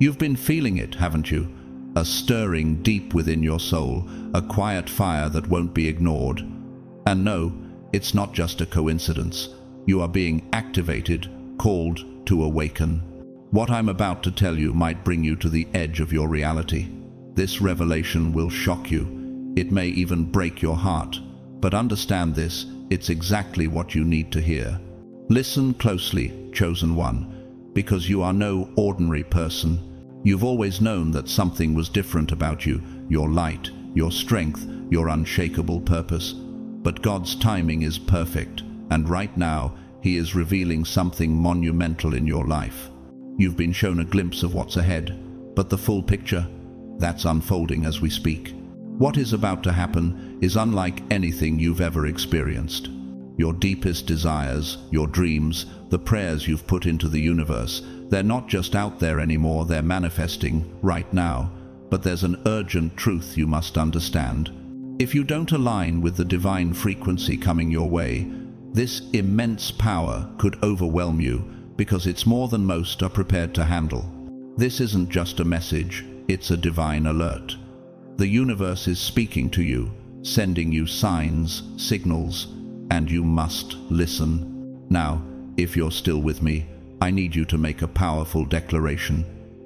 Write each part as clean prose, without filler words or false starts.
You've been feeling it, haven't you? A stirring deep within your soul, a quiet fire that won't be ignored. And no, it's not just a coincidence. You are being activated, called to awaken. What I'm about to tell you might bring you to the edge of your reality. This revelation will shock you. It may even break your heart. But understand this, it's exactly what you need to hear. Listen closely, chosen one, because you are no ordinary person. You've always known that something was different about you, your light, your strength, your unshakable purpose. But God's timing is perfect, and right now, He is revealing something monumental in your life. You've been shown a glimpse of what's ahead, but the full picture, that's unfolding as we speak. What is about to happen is unlike anything you've ever experienced. Your deepest desires, your dreams, the prayers you've put into the universe, they're not just out there anymore, they're manifesting right now. But there's an urgent truth you must understand. If you don't align with the divine frequency coming your way, this immense power could overwhelm you because it's more than most are prepared to handle. This isn't just a message, it's a divine alert. The universe is speaking to you, sending you signs, signals, and you must listen. Now, if you're still with me, I need you to make a powerful declaration.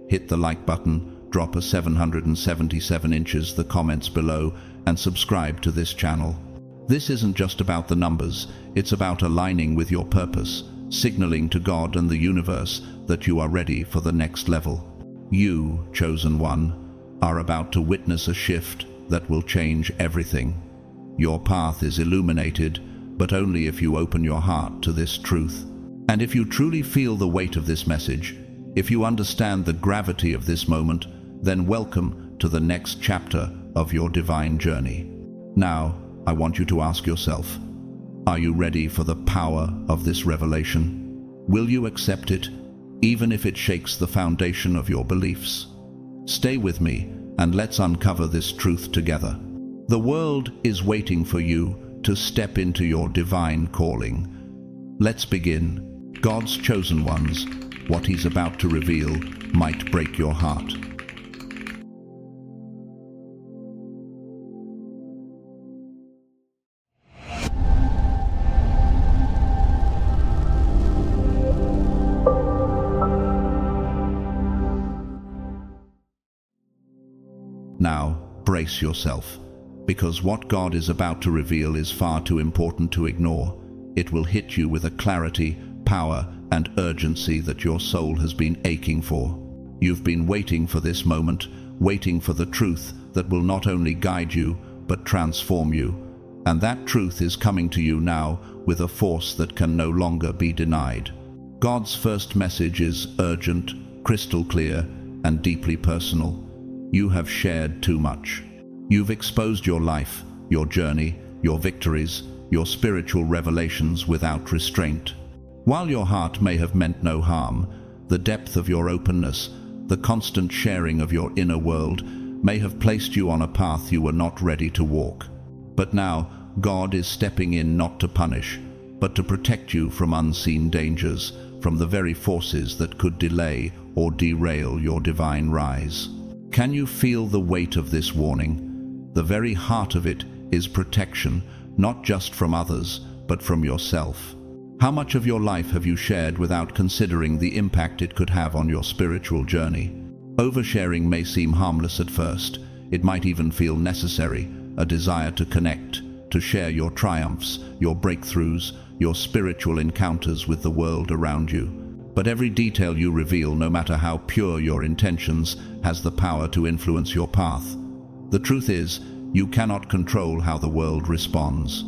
Hit the like button, drop a 777 inches the comments below, and subscribe to this channel. This isn't just about the numbers, it's about aligning with your purpose, signaling to God and the universe that you are ready for the next level. You, chosen one, are about to witness a shift that will change everything. Your path is illuminated, but only if you open your heart to this truth. And if you truly feel the weight of this message, if you understand the gravity of this moment, then welcome to the next chapter of your divine journey. Now, I want you to ask yourself, are you ready for the power of this revelation? Will you accept it, even if it shakes the foundation of your beliefs? Stay with me, and let's uncover this truth together. The world is waiting for you to step into your divine calling. Let's begin. God's chosen ones, what He's about to reveal might break your heart. Now, brace yourself, because what God is about to reveal is far too important to ignore. It will hit you with a clarity, power, and urgency that your soul has been aching for. You've been waiting for this moment, waiting for the truth that will not only guide you, but transform you. And that truth is coming to you now with a force that can no longer be denied. God's first message is urgent, crystal clear, and deeply personal. You have shared too much. You've exposed your life, your journey, your victories, your spiritual revelations without restraint. While your heart may have meant no harm, the depth of your openness, the constant sharing of your inner world, may have placed you on a path you were not ready to walk. But now, God is stepping in not to punish, but to protect you from unseen dangers, from the very forces that could delay or derail your divine rise. Can you feel the weight of this warning? The very heart of it is protection, not just from others, but from yourself. How much of your life have you shared without considering the impact it could have on your spiritual journey? Oversharing may seem harmless at first. It might even feel necessary, a desire to connect, to share your triumphs, your breakthroughs, your spiritual encounters with the world around you. But every detail you reveal, no matter how pure your intentions, has the power to influence your path. The truth is, you cannot control how the world responds.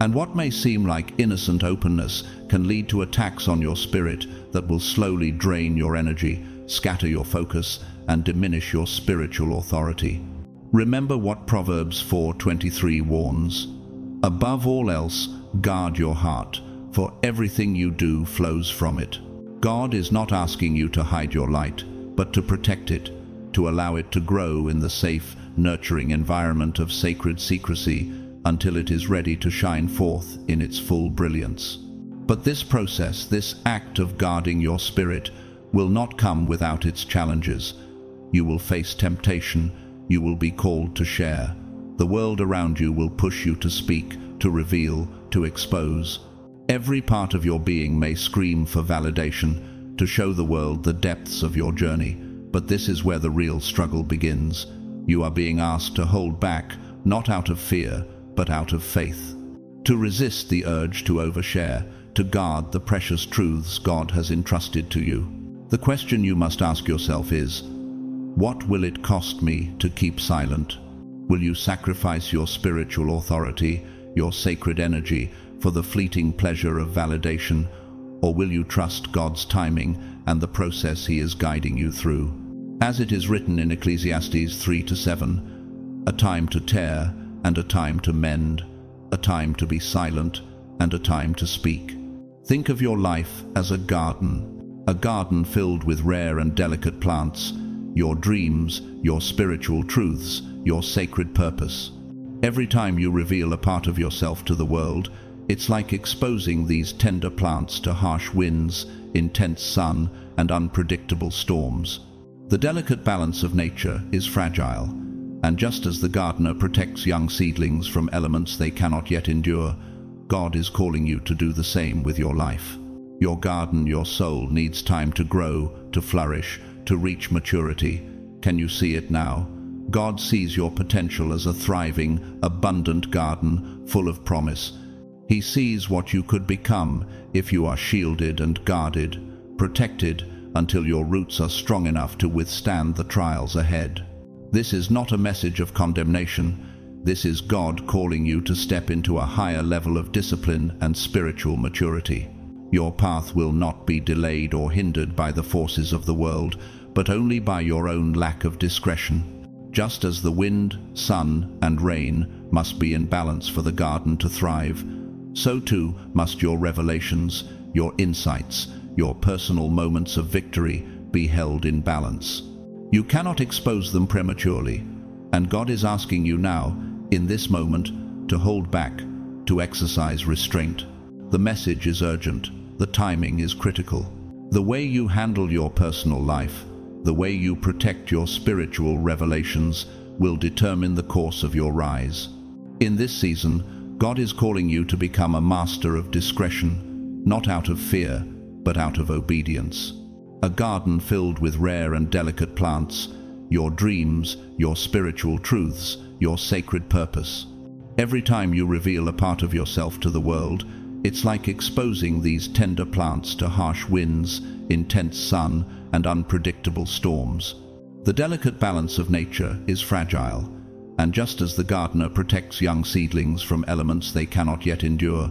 And what may seem like innocent openness can lead to attacks on your spirit that will slowly drain your energy, scatter your focus, and diminish your spiritual authority. Remember what Proverbs 4:23 warns. Above all else, guard your heart, for everything you do flows from it. God is not asking you to hide your light, but to protect it, to allow it to grow in the safe, nurturing environment of sacred secrecy until it is ready to shine forth in its full brilliance. But this process, this act of guarding your spirit, will not come without its challenges. You will face temptation. You will be called to share. The world around you will push you to speak, to reveal, to expose. Every part of your being may scream for validation, to show the world the depths of your journey. But this is where the real struggle begins. You are being asked to hold back, not out of fear, but out of faith. To resist the urge to overshare, to guard the precious truths God has entrusted to you. The question you must ask yourself is, what will it cost me to keep silent? Will you sacrifice your spiritual authority, your sacred energy, for the fleeting pleasure of validation, or will you trust God's timing and the process He is guiding you through? As it is written in Ecclesiastes 3-7, a time to tear and a time to mend, a time to be silent and a time to speak. Think of your life as a garden filled with rare and delicate plants, your dreams, your spiritual truths, your sacred purpose. Every time you reveal a part of yourself to the world, it's like exposing these tender plants to harsh winds, intense sun, and unpredictable storms. The delicate balance of nature is fragile, and just as the gardener protects young seedlings from elements they cannot yet endure, God is calling you to do the same with your life. Your garden, your soul, needs time to grow, to flourish, to reach maturity. Can you see it now? God sees your potential as a thriving, abundant garden full of promise. He sees what you could become if you are shielded and guarded, protected until your roots are strong enough to withstand the trials ahead. This is not a message of condemnation. This is God calling you to step into a higher level of discipline and spiritual maturity. Your path will not be delayed or hindered by the forces of the world, but only by your own lack of discretion. Just as the wind, sun, and rain must be in balance for the garden to thrive, so too must your revelations, your insights, your personal moments of victory be held in balance. You cannot expose them prematurely, and God is asking you now, in this moment, to hold back, to exercise restraint. The message is urgent. The timing is critical. The way you handle your personal life, the way you protect your spiritual revelations, will determine the course of your rise. In this season, God is calling you to become a master of discretion, not out of fear, but out of obedience. A garden filled with rare and delicate plants, your dreams, your spiritual truths, your sacred purpose. Every time you reveal a part of yourself to the world, it's like exposing these tender plants to harsh winds, intense sun, and unpredictable storms. The delicate balance of nature is fragile, and just as the gardener protects young seedlings from elements they cannot yet endure,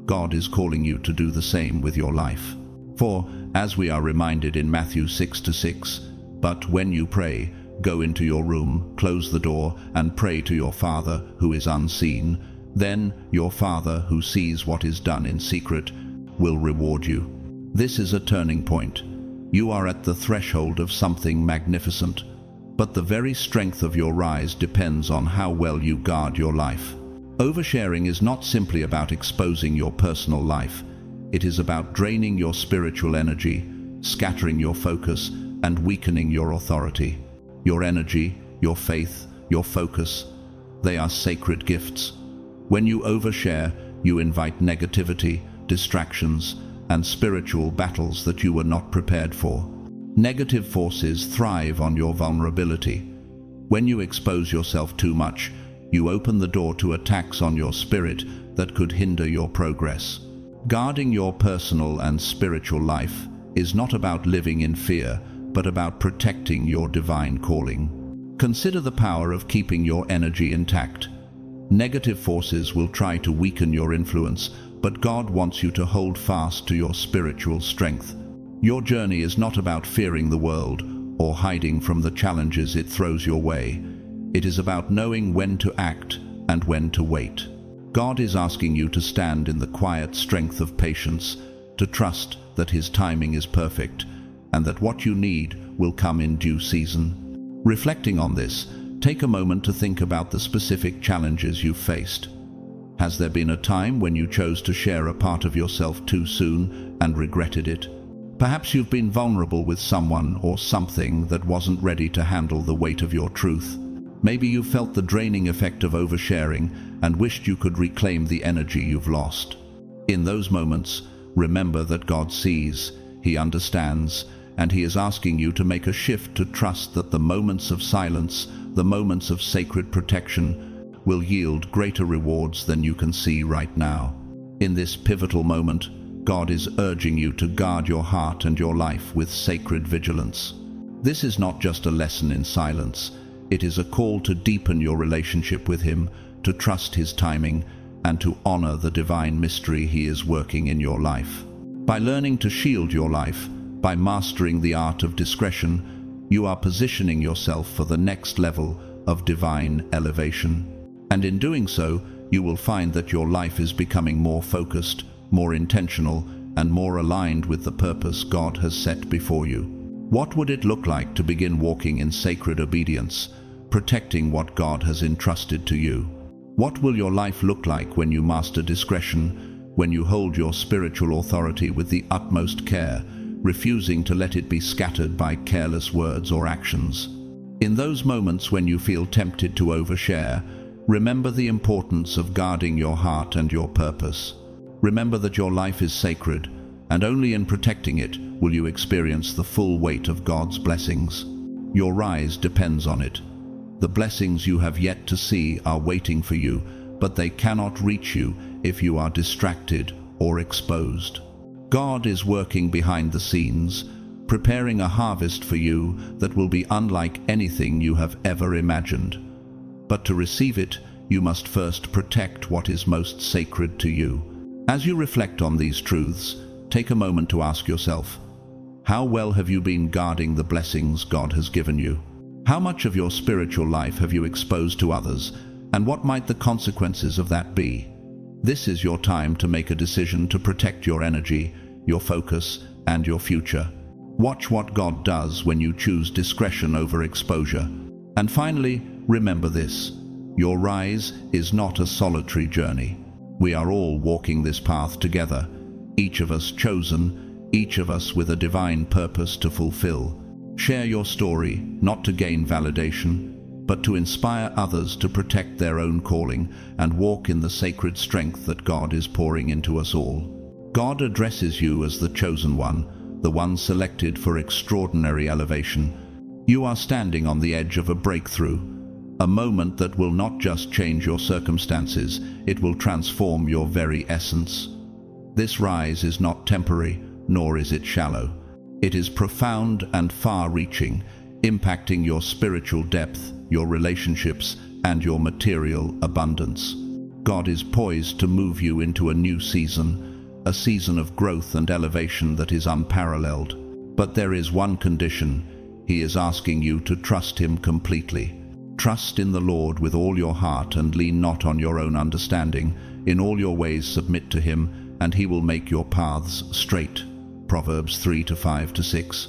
God is calling you to do the same with your life. For, as we are reminded in Matthew 6-6, "But when you pray, go into your room, close the door, and pray to your Father who is unseen. Then your Father who sees what is done in secret will reward you." This is a turning point. You are at the threshold of something magnificent, but the very strength of your rise depends on how well you guard your life. Oversharing is not simply about exposing your personal life. It is about draining your spiritual energy, scattering your focus, and weakening your authority. Your energy, your faith, your focus, they are sacred gifts. When you overshare, you invite negativity, distractions, and spiritual battles that you were not prepared for. Negative forces thrive on your vulnerability. When you expose yourself too much, you open the door to attacks on your spirit that could hinder your progress. Guarding your personal and spiritual life is not about living in fear, but about protecting your divine calling. Consider the power of keeping your energy intact. Negative forces will try to weaken your influence, but God wants you to hold fast to your spiritual strength. Your journey is not about fearing the world or hiding from the challenges it throws your way. It is about knowing when to act and when to wait. God is asking you to stand in the quiet strength of patience, to trust that His timing is perfect, and that what you need will come in due season. Reflecting on this, take a moment to think about the specific challenges you've faced. Has there been a time when you chose to share a part of yourself too soon and regretted it? Perhaps you've been vulnerable with someone or something that wasn't ready to handle the weight of your truth. Maybe you felt the draining effect of oversharing and wished you could reclaim the energy you've lost. In those moments, remember that God sees, He understands, and He is asking you to make a shift to trust that the moments of silence, the moments of sacred protection, will yield greater rewards than you can see right now. In this pivotal moment, God is urging you to guard your heart and your life with sacred vigilance. This is not just a lesson in silence. It is a call to deepen your relationship with Him, to trust His timing, and to honor the divine mystery He is working in your life. By learning to shield your life, by mastering the art of discretion, you are positioning yourself for the next level of divine elevation. And in doing so, you will find that your life is becoming more focused, more intentional, and more aligned with the purpose God has set before you. What would it look like to begin walking in sacred obedience, protecting what God has entrusted to you? What will your life look like when you master discretion, when you hold your spiritual authority with the utmost care, refusing to let it be scattered by careless words or actions? In those moments when you feel tempted to overshare, remember the importance of guarding your heart and your purpose. Remember that your life is sacred, and only in protecting it will you experience the full weight of God's blessings. Your rise depends on it. The blessings you have yet to see are waiting for you, but they cannot reach you if you are distracted or exposed. God is working behind the scenes, preparing a harvest for you that will be unlike anything you have ever imagined. But to receive it, you must first protect what is most sacred to you. As you reflect on these truths, take a moment to ask yourself, how well have you been guarding the blessings God has given you? How much of your spiritual life have you exposed to others, and what might the consequences of that be? This is your time to make a decision to protect your energy, your focus, and your future. Watch what God does when you choose discretion over exposure. And finally, remember this: your rise is not a solitary journey. We are all walking this path together, each of us chosen, each of us with a divine purpose to fulfill. Share your story, not to gain validation, but to inspire others to protect their own calling and walk in the sacred strength that God is pouring into us all. God addresses you as the chosen one, the one selected for extraordinary elevation. You are standing on the edge of a breakthrough, a moment that will not just change your circumstances, it will transform your very essence. This rise is not temporary, nor is it shallow. It is profound and far-reaching, impacting your spiritual depth, your relationships, and your material abundance. God is poised to move you into a new season, a season of growth and elevation that is unparalleled. But there is one condition: He is asking you to trust Him completely. Trust in the Lord with all your heart and lean not on your own understanding. In all your ways submit to Him, and He will make your paths straight. Proverbs 3:5-6.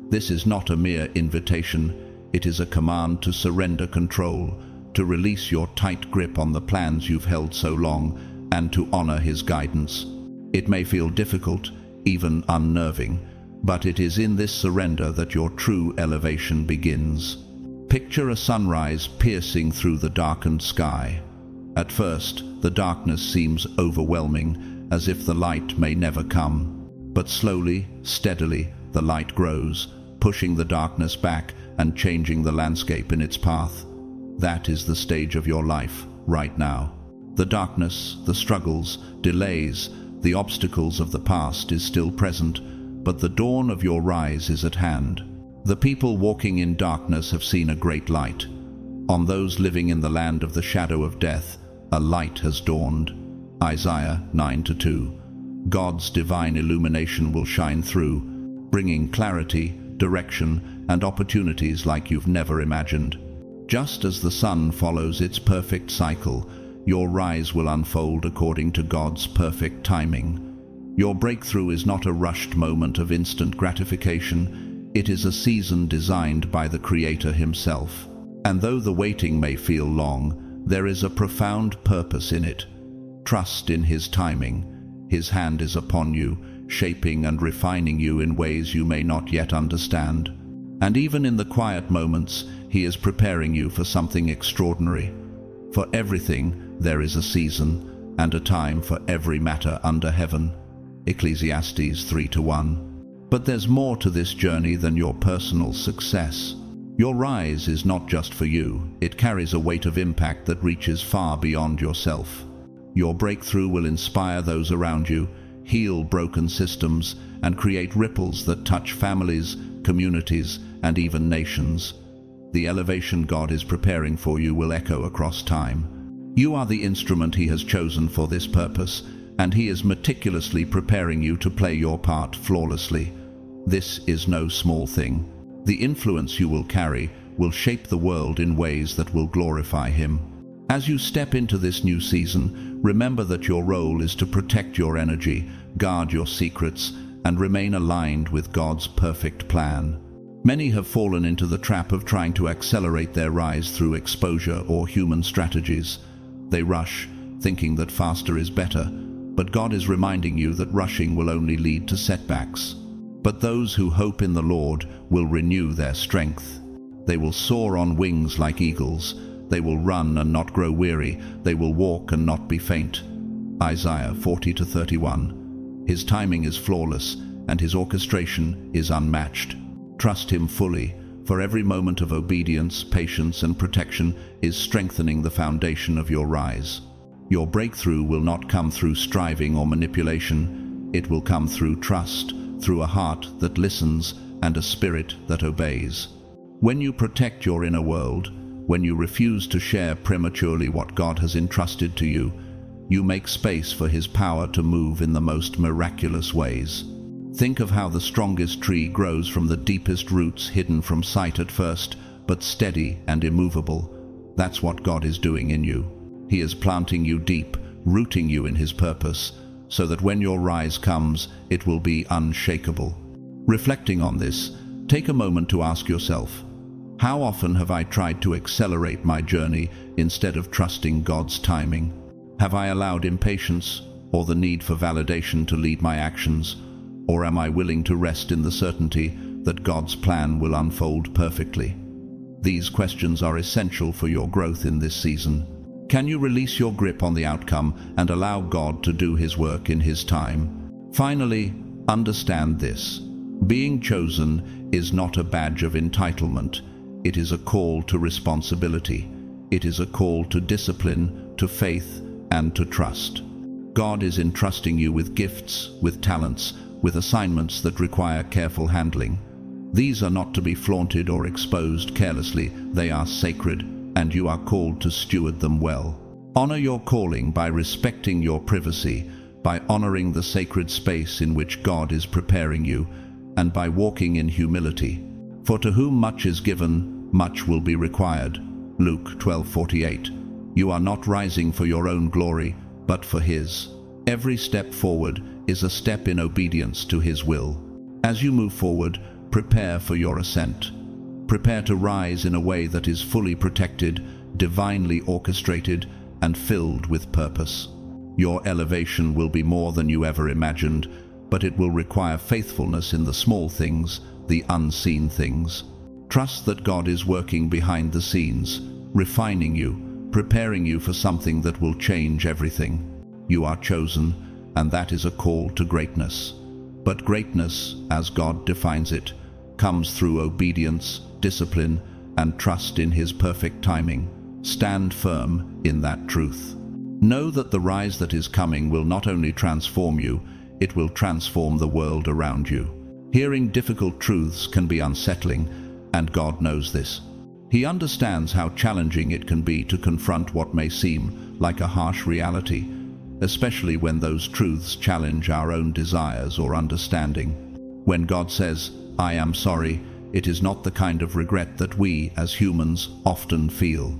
This is not a mere invitation, it is a command to surrender control, to release your tight grip on the plans you've held so long, and to honor His guidance. It may feel difficult, even unnerving, but it is in this surrender that your true elevation begins. Picture a sunrise piercing through the darkened sky. At first, the darkness seems overwhelming, as if the light may never come. But slowly, steadily, the light grows, pushing the darkness back and changing the landscape in its path. That is the stage of your life, right now. The darkness, the struggles, delays, the obstacles of the past is still present, but the dawn of your rise is at hand. The people walking in darkness have seen a great light. On those living in the land of the shadow of death, a light has dawned. Isaiah 9:2. God's divine illumination will shine through, bringing clarity, direction, and opportunities like you've never imagined. Just as the sun follows its perfect cycle, your rise will unfold according to God's perfect timing. Your breakthrough is not a rushed moment of instant gratification. It is a season designed by the Creator Himself. And though the waiting may feel long, there is a profound purpose in it. Trust in His timing. His hand is upon you, shaping and refining you in ways you may not yet understand. And even in the quiet moments, He is preparing you for something extraordinary. For everything there is a season, and a time for every matter under heaven. Ecclesiastes 3:1. But there's more to this journey than your personal success. Your rise is not just for you. It carries a weight of impact that reaches far beyond yourself. Your breakthrough will inspire those around you, heal broken systems, and create ripples that touch families, communities, and even nations. The elevation God is preparing for you will echo across time. You are the instrument He has chosen for this purpose, and He is meticulously preparing you to play your part flawlessly. This is no small thing. The influence you will carry will shape the world in ways that will glorify Him. As you step into this new season, remember that your role is to protect your energy, guard your secrets, and remain aligned with God's perfect plan. Many have fallen into the trap of trying to accelerate their rise through exposure or human strategies. They rush, thinking that faster is better, but God is reminding you that rushing will only lead to setbacks. But those who hope in the Lord will renew their strength. They will soar on wings like eagles. They will run and not grow weary. They will walk and not be faint. Isaiah 40:31. His timing is flawless, and His orchestration is unmatched. Trust Him fully, for every moment of obedience, patience, and protection is strengthening the foundation of your rise. Your breakthrough will not come through striving or manipulation. It will come through trust, through a heart that listens and a spirit that obeys. When you protect your inner world, when you refuse to share prematurely what God has entrusted to you, you make space for His power to move in the most miraculous ways. Think of how the strongest tree grows from the deepest roots, hidden from sight at first, but steady and immovable. That's what God is doing in you. He is planting you deep, rooting you in His purpose, so that when your rise comes, it will be unshakable. Reflecting on this, take a moment to ask yourself, how often have I tried to accelerate my journey instead of trusting God's timing? Have I allowed impatience or the need for validation to lead my actions? Or am I willing to rest in the certainty that God's plan will unfold perfectly? These questions are essential for your growth in this season. Can you release your grip on the outcome and allow God to do His work in His time? Finally, understand this. Being chosen is not a badge of entitlement. It is a call to responsibility. It is a call to discipline, to faith, and to trust. God is entrusting you with gifts, with talents, with assignments that require careful handling. These are not to be flaunted or exposed carelessly. They are sacred, and you are called to steward them well. Honor your calling by respecting your privacy, by honoring the sacred space in which God is preparing you, and by walking in humility. For to whom much is given, much will be required. Luke 12:48. You are not rising for your own glory, but for His. Every step forward is a step in obedience to His will. As you move forward, prepare for your ascent. Prepare to rise in a way that is fully protected, divinely orchestrated, and filled with purpose. Your elevation will be more than you ever imagined, but it will require faithfulness in the small things, the unseen things. Trust that God is working behind the scenes, refining you, preparing you for something that will change everything. You are chosen, and that is a call to greatness. But greatness, as God defines it, comes through obedience, discipline, and trust in His perfect timing. Stand firm in that truth. Know that the rise that is coming will not only transform you, it will transform the world around you. Hearing difficult truths can be unsettling, and God knows this. He understands how challenging it can be to confront what may seem like a harsh reality, especially when those truths challenge our own desires or understanding. When God says, "I am sorry," it is not the kind of regret that we, as humans, often feel.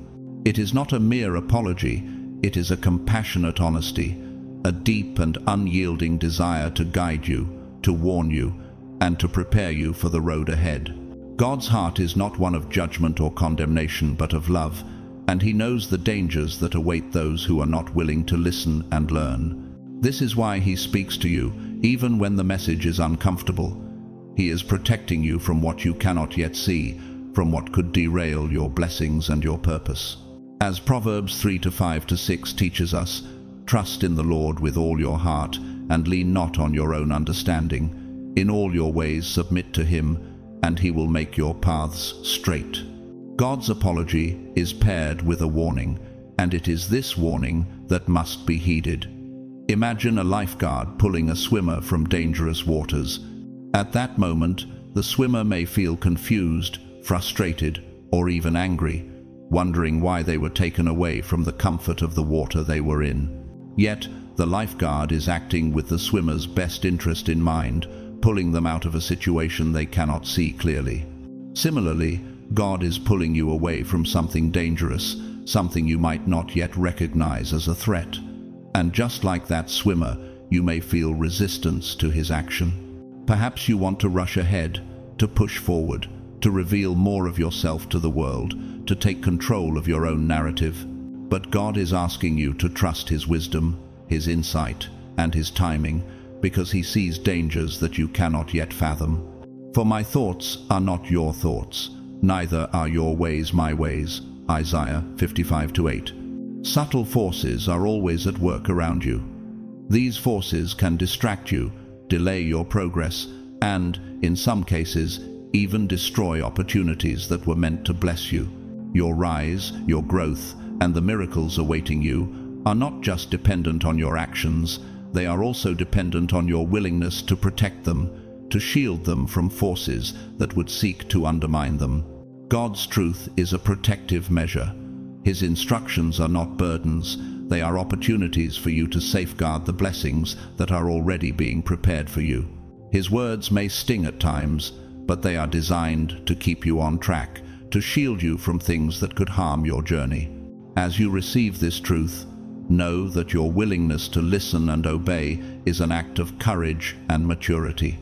It is not a mere apology, it is a compassionate honesty, a deep and unyielding desire to guide you, to warn you, and to prepare you for the road ahead. God's heart is not one of judgment or condemnation, but of love, and He knows the dangers that await those who are not willing to listen and learn. This is why He speaks to you even when the message is uncomfortable. He is protecting you from what you cannot yet see, from what could derail your blessings and your purpose. As Proverbs 3:5-6 teaches us, trust in the Lord with all your heart, and lean not on your own understanding. In all your ways submit to him, and he will make your paths straight. God's apology is paired with a warning, and it is this warning that must be heeded. Imagine a lifeguard pulling a swimmer from dangerous waters. At that moment, the swimmer may feel confused, frustrated, or even angry, wondering why they were taken away from the comfort of the water they were in. Yet, the lifeguard is acting with the swimmer's best interest in mind, pulling them out of a situation they cannot see clearly. Similarly, God is pulling you away from something dangerous, something you might not yet recognize as a threat. And just like that swimmer, you may feel resistance to his action. Perhaps you want to rush ahead, to push forward, to reveal more of yourself to the world, to take control of your own narrative. But God is asking you to trust his wisdom, his insight, and his timing, because he sees dangers that you cannot yet fathom. For my thoughts are not your thoughts, neither are your ways my ways. Isaiah 55:8. Subtle forces are always at work around you. These forces can distract you, delay your progress, and, in some cases, even destroy opportunities that were meant to bless you. Your rise, your growth, and the miracles awaiting you are not just dependent on your actions, they are also dependent on your willingness to protect them, to shield them from forces that would seek to undermine them. God's truth is a protective measure. His instructions are not burdens, they are opportunities for you to safeguard the blessings that are already being prepared for you. His words may sting at times, but they are designed to keep you on track, to shield you from things that could harm your journey. As you receive this truth, know that your willingness to listen and obey is an act of courage and maturity.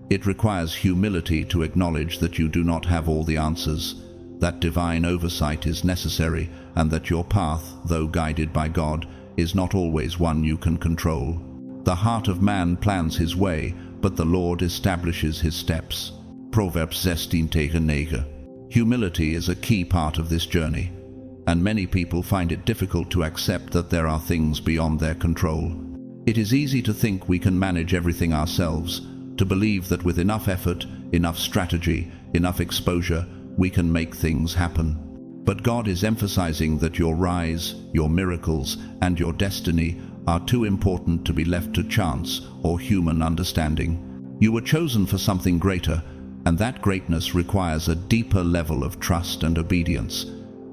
It requires humility to acknowledge that you do not have all the answers, that divine oversight is necessary, and that your path, though guided by God, is not always one you can control. The heart of man plans his way, but the Lord establishes his steps. Proverbs 16:9. Humility is a key part of this journey, and many people find it difficult to accept that there are things beyond their control. It is easy to think we can manage everything ourselves, to believe that with enough effort, enough strategy, enough exposure, we can make things happen. But God is emphasizing that your rise, your miracles, and your destiny are too important to be left to chance or human understanding. You were chosen for something greater, and that greatness requires a deeper level of trust and obedience.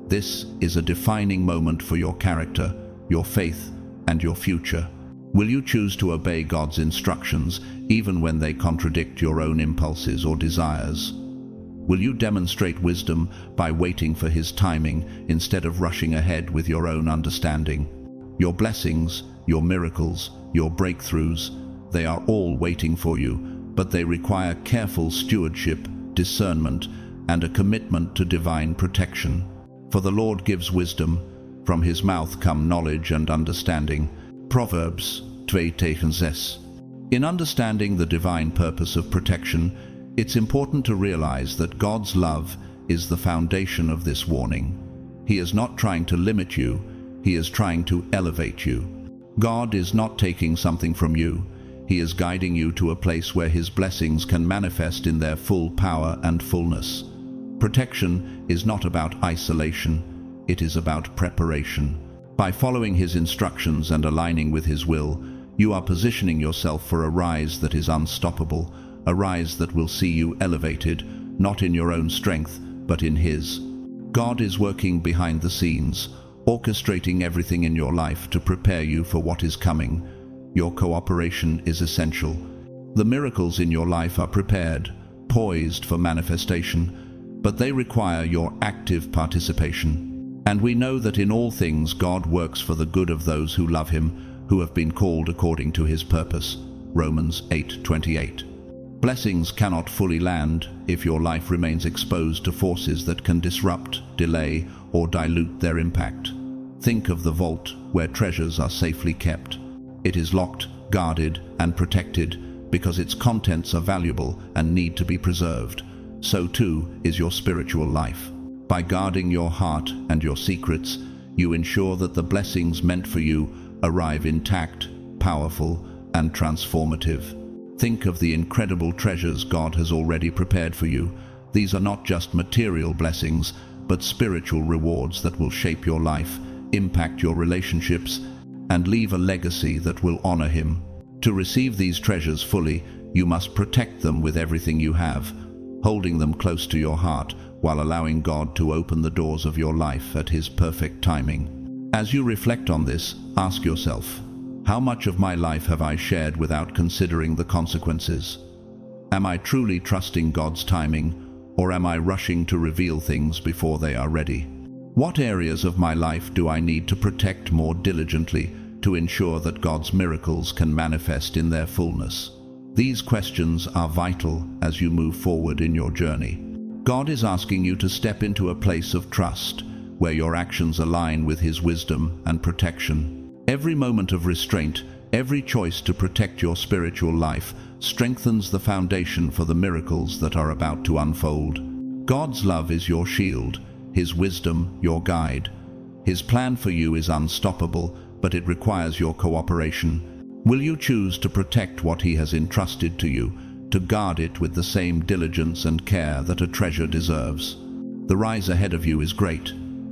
This is a defining moment for your character, your faith, and your future. Will you choose to obey God's instructions even when they contradict your own impulses or desires? Will you demonstrate wisdom by waiting for his timing instead of rushing ahead with your own understanding? Your blessings, your miracles, your breakthroughs, they are all waiting for you, but they require careful stewardship, discernment, and a commitment to divine protection. For the Lord gives wisdom, from his mouth come knowledge and understanding. Proverbs 2:6. In understanding the divine purpose of protection, it's important to realize that God's love is the foundation of this warning. He is not trying to limit you, he is trying to elevate you. God is not taking something from you, he is guiding you to a place where his blessings can manifest in their full power and fullness. Protection is not about isolation, it is about preparation. By following his instructions and aligning with his will, you are positioning yourself for a rise that is unstoppable, a rise that will see you elevated, not in your own strength, but in his. God is working behind the scenes, orchestrating everything in your life to prepare you for what is coming. Your cooperation is essential. The miracles in your life are prepared, poised for manifestation, but they require your active participation. And we know that in all things God works for the good of those who love him, who have been called according to his purpose. Romans 8:28. Blessings cannot fully land if your life remains exposed to forces that can disrupt, delay, or dilute their impact. Think of the vault where treasures are safely kept. It is locked, guarded, and protected, because its contents are valuable and need to be preserved. So too is your spiritual life. By guarding your heart and your secrets, you ensure that the blessings meant for you arrive intact, powerful, and transformative. Think of the incredible treasures God has already prepared for you. These are not just material blessings, but spiritual rewards that will shape your life, impact your relationships, and leave a legacy that will honor Him. To receive these treasures fully, you must protect them with everything you have, holding them close to your heart while allowing God to open the doors of your life at His perfect timing. As you reflect on this, ask yourself, how much of my life have I shared without considering the consequences? Am I truly trusting God's timing, or am I rushing to reveal things before they are ready? What areas of my life do I need to protect more diligently to ensure that God's miracles can manifest in their fullness? These questions are vital as you move forward in your journey. God is asking you to step into a place of trust, where your actions align with His wisdom and protection. Every moment of restraint, every choice to protect your spiritual life, strengthens the foundation for the miracles that are about to unfold. God's love is your shield, His wisdom your guide. His plan for you is unstoppable, but it requires your cooperation. Will you choose to protect what He has entrusted to you, to guard it with the same diligence and care that a treasure deserves? The rise ahead of you is great,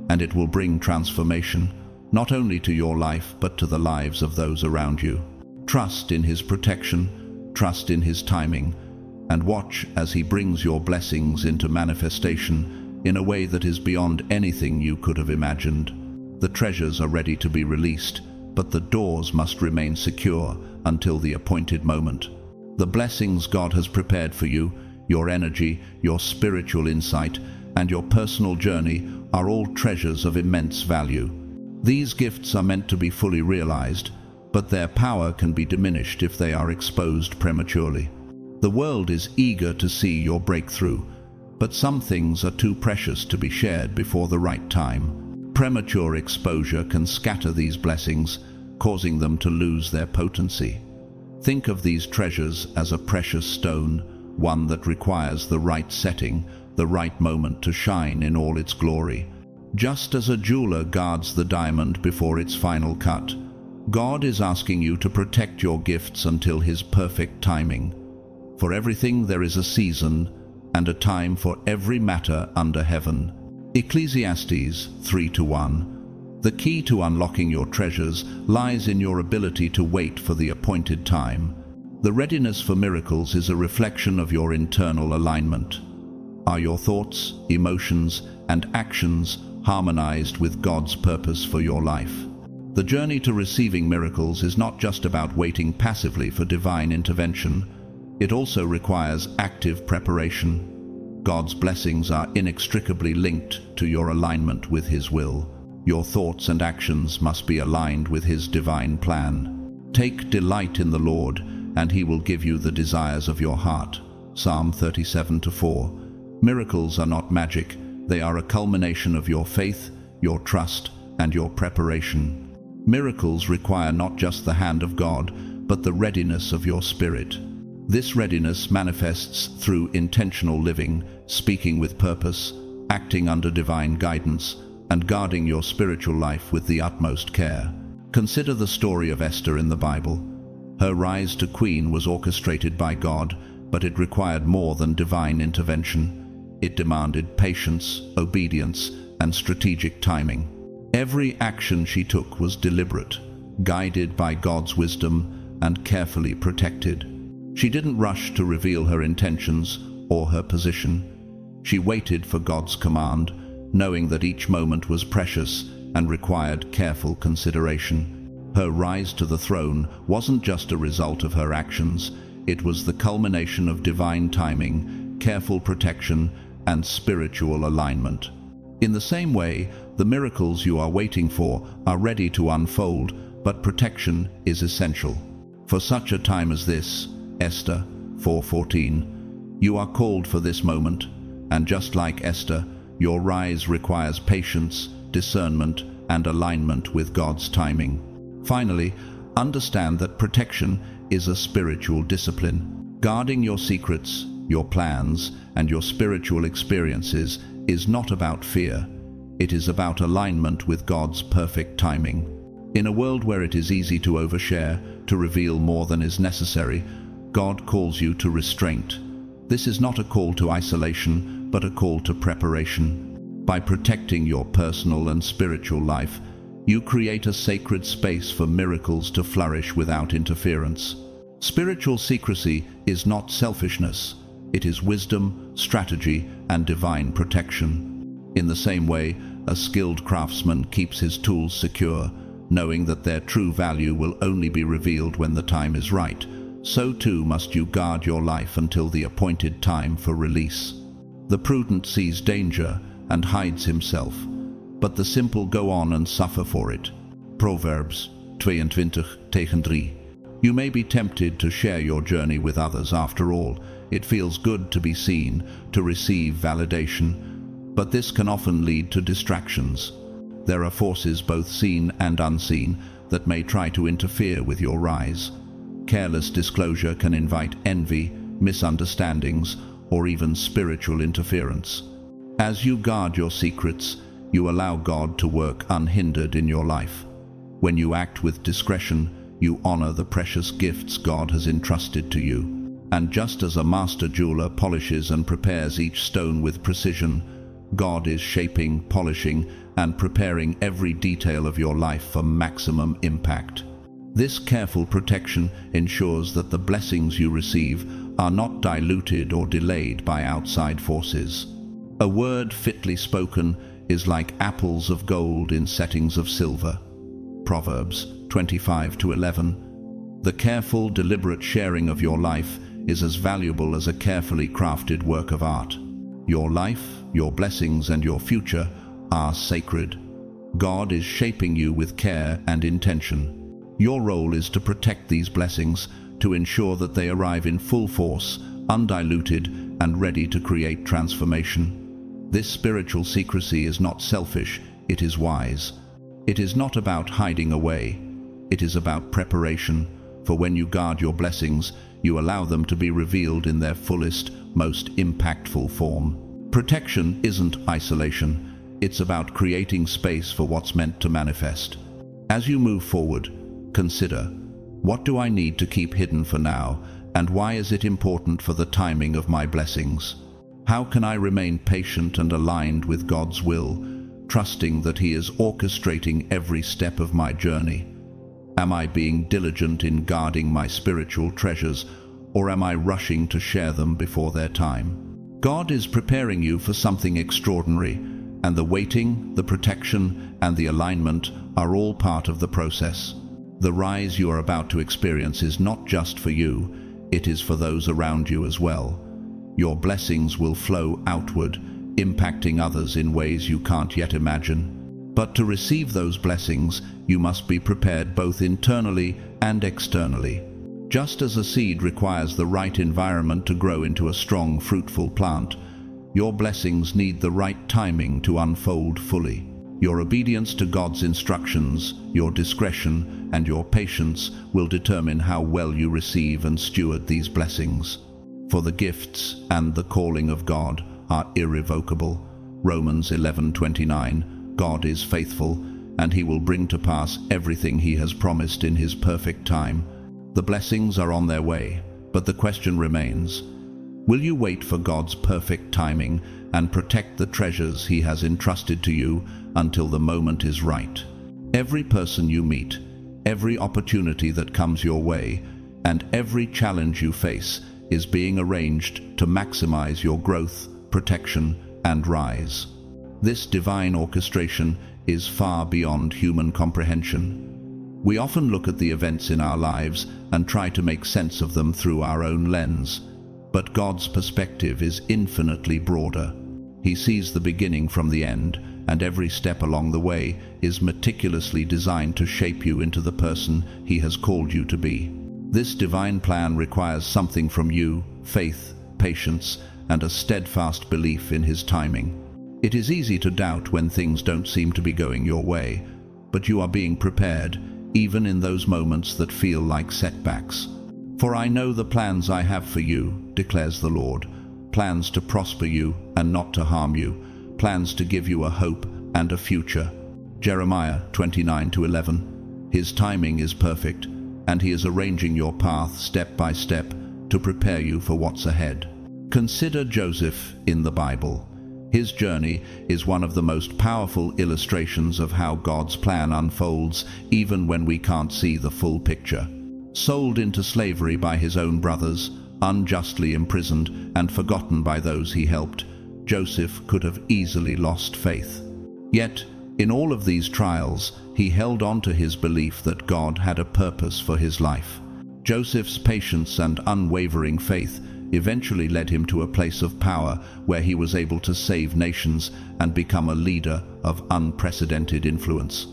and it will bring transformation, not only to your life but to the lives of those around you. Trust in His protection, trust in His timing, and watch as He brings your blessings into manifestation in a way that is beyond anything you could have imagined. The treasures are ready to be released, but the doors must remain secure until the appointed moment. The blessings God has prepared for you, your energy, your spiritual insight, and your personal journey are all treasures of immense value. These gifts are meant to be fully realized, but their power can be diminished if they are exposed prematurely. The world is eager to see your breakthrough, but some things are too precious to be shared before the right time. Premature exposure can scatter these blessings, causing them to lose their potency. Think of these treasures as a precious stone, one that requires the right setting, the right moment to shine in all its glory. Just as a jeweler guards the diamond before its final cut, God is asking you to protect your gifts until His perfect timing. For everything there is a season, and a time for every matter under heaven. Ecclesiastes 3:1. The key to unlocking your treasures lies in your ability to wait for the appointed time. The readiness for miracles is a reflection of your internal alignment. Are your thoughts, emotions, and actions harmonized with God's purpose for your life? The journey to receiving miracles is not just about waiting passively for divine intervention. It also requires active preparation. God's blessings are inextricably linked to your alignment with His will. Your thoughts and actions must be aligned with His divine plan. Take delight in the Lord, and He will give you the desires of your heart. Psalm 37:4. Miracles are not magic. They are a culmination of your faith, your trust, and your preparation. Miracles require not just the hand of God, but the readiness of your spirit. This readiness manifests through intentional living, speaking with purpose, acting under divine guidance, and guarding your spiritual life with the utmost care. Consider the story of Esther in the Bible. Her rise to queen was orchestrated by God, but it required more than divine intervention. It demanded patience, obedience, and strategic timing. Every action she took was deliberate, guided by God's wisdom, and carefully protected. She didn't rush to reveal her intentions or her position. She waited for God's command, knowing that each moment was precious and required careful consideration. Her rise to the throne wasn't just a result of her actions, it was the culmination of divine timing, careful protection, and spiritual alignment. In the same way, the miracles you are waiting for are ready to unfold, but protection is essential. For such a time as this, Esther 4:14, you are called for this moment, and just like Esther, your rise requires patience, discernment, and alignment with God's timing. Finally, understand that protection is a spiritual discipline. Guarding your secrets, your plans, and your spiritual experiences is not about fear. It is about alignment with God's perfect timing. In a world where it is easy to overshare, to reveal more than is necessary, God calls you to restraint. This is not a call to isolation, but a call to preparation. By protecting your personal and spiritual life, you create a sacred space for miracles to flourish without interference. Spiritual secrecy is not selfishness. It is wisdom, strategy, and divine protection. In the same way, a skilled craftsman keeps his tools secure, knowing that their true value will only be revealed when the time is right, so too must you guard your life until the appointed time for release. The prudent sees danger and hides himself, but the simple go on and suffer for it. Proverbs 22:3. You may be tempted to share your journey with others. After all, it feels good to be seen, to receive validation, but this can often lead to distractions. There are forces, both seen and unseen, that may try to interfere with your rise. Careless disclosure can invite envy, misunderstandings, or even spiritual interference. As you guard your secrets, you allow God to work unhindered in your life. When you act with discretion, you honor the precious gifts God has entrusted to you. And just as a master jeweler polishes and prepares each stone with precision, God is shaping, polishing, and preparing every detail of your life for maximum impact. This careful protection ensures that the blessings you receive are not diluted or delayed by outside forces. A word fitly spoken is like apples of gold in settings of silver. Proverbs 25:11. The careful, deliberate sharing of your life is as valuable as a carefully crafted work of art. Your life, your blessings, and your future are sacred. God is shaping you with care and intention. Your role is to protect these blessings, to ensure that they arrive in full force, undiluted, and ready to create transformation. This spiritual secrecy is not selfish, it is wise. It is not about hiding away. It is about preparation, for when you guard your blessings, you allow them to be revealed in their fullest, most impactful form. Protection isn't isolation. It's about creating space for what's meant to manifest. As you move forward, consider, what do I need to keep hidden for now, and why is it important for the timing of my blessings? How can I remain patient and aligned with God's will, trusting that He is orchestrating every step of my journey? Am I being diligent in guarding my spiritual treasures, or am I rushing to share them before their time? God is preparing you for something extraordinary, and the waiting, the protection, and the alignment are all part of the process. The rise you are about to experience is not just for you, it is for those around you as well. Your blessings will flow outward, impacting others in ways you can't yet imagine. But to receive those blessings, you must be prepared both internally and externally. Just as a seed requires the right environment to grow into a strong, fruitful plant, your blessings need the right timing to unfold fully. Your obedience to God's instructions, your discretion, and your patience will determine how well you receive and steward these blessings. For the gifts and the calling of God are irrevocable. Romans 11:29. God is faithful, and He will bring to pass everything He has promised in His perfect time. The blessings are on their way, but the question remains, will you wait for God's perfect timing and protect the treasures He has entrusted to you until the moment is right? Every person you meet, every opportunity that comes your way, and every challenge you face is being arranged to maximize your growth, protection, and rise. This divine orchestration is far beyond human comprehension. We often look at the events in our lives and try to make sense of them through our own lens, but God's perspective is infinitely broader. He sees the beginning from the end, and every step along the way is meticulously designed to shape you into the person He has called you to be. This divine plan requires something from you: faith, patience, and a steadfast belief in His timing. It is easy to doubt when things don't seem to be going your way, but you are being prepared, even in those moments that feel like setbacks. For I know the plans I have for you, declares the Lord, plans to prosper you and not to harm you, plans to give you a hope and a future. Jeremiah 29:11. His timing is perfect, and he is arranging your path step by step to prepare you for what's ahead. Consider Joseph in the Bible. His journey is one of the most powerful illustrations of how God's plan unfolds even when we can't see the full picture. Sold into slavery by his own brothers, unjustly imprisoned and forgotten by those he helped, Joseph could have easily lost faith. Yet, in all of these trials, he held on to his belief that God had a purpose for his life. Joseph's patience and unwavering faith eventually led him to a place of power where he was able to save nations and become a leader of unprecedented influence.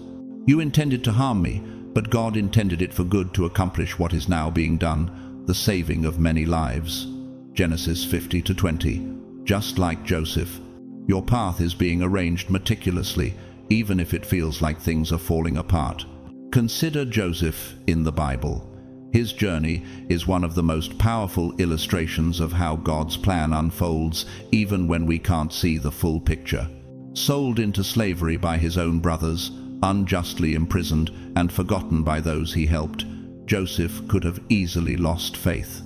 You intended to harm me, but God intended it for good to accomplish what is now being done, the saving of many lives. Genesis 50:20. Just like Joseph, your path is being arranged meticulously, even if it feels like things are falling apart. Consider Joseph in the Bible. His journey is one of the most powerful illustrations of how God's plan unfolds even when we can't see the full picture. Sold into slavery by his own brothers, unjustly imprisoned and forgotten by those he helped, Joseph could have easily lost faith.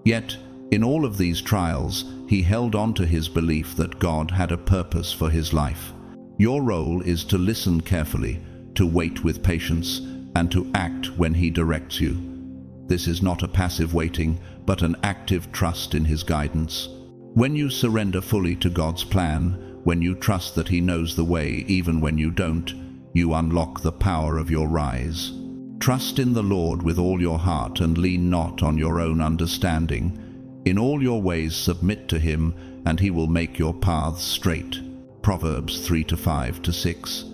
Yet, in all of these trials, he held on to his belief that God had a purpose for his life. Your role is to listen carefully, to wait with patience, and to act when he directs you. This is not a passive waiting, but an active trust in his guidance. When you surrender fully to God's plan, when you trust that he knows the way even when you don't, you unlock the power of your rise. Trust in the Lord with all your heart and lean not on your own understanding. In all your ways submit to him, and he will make your paths straight. Proverbs 3:5-6.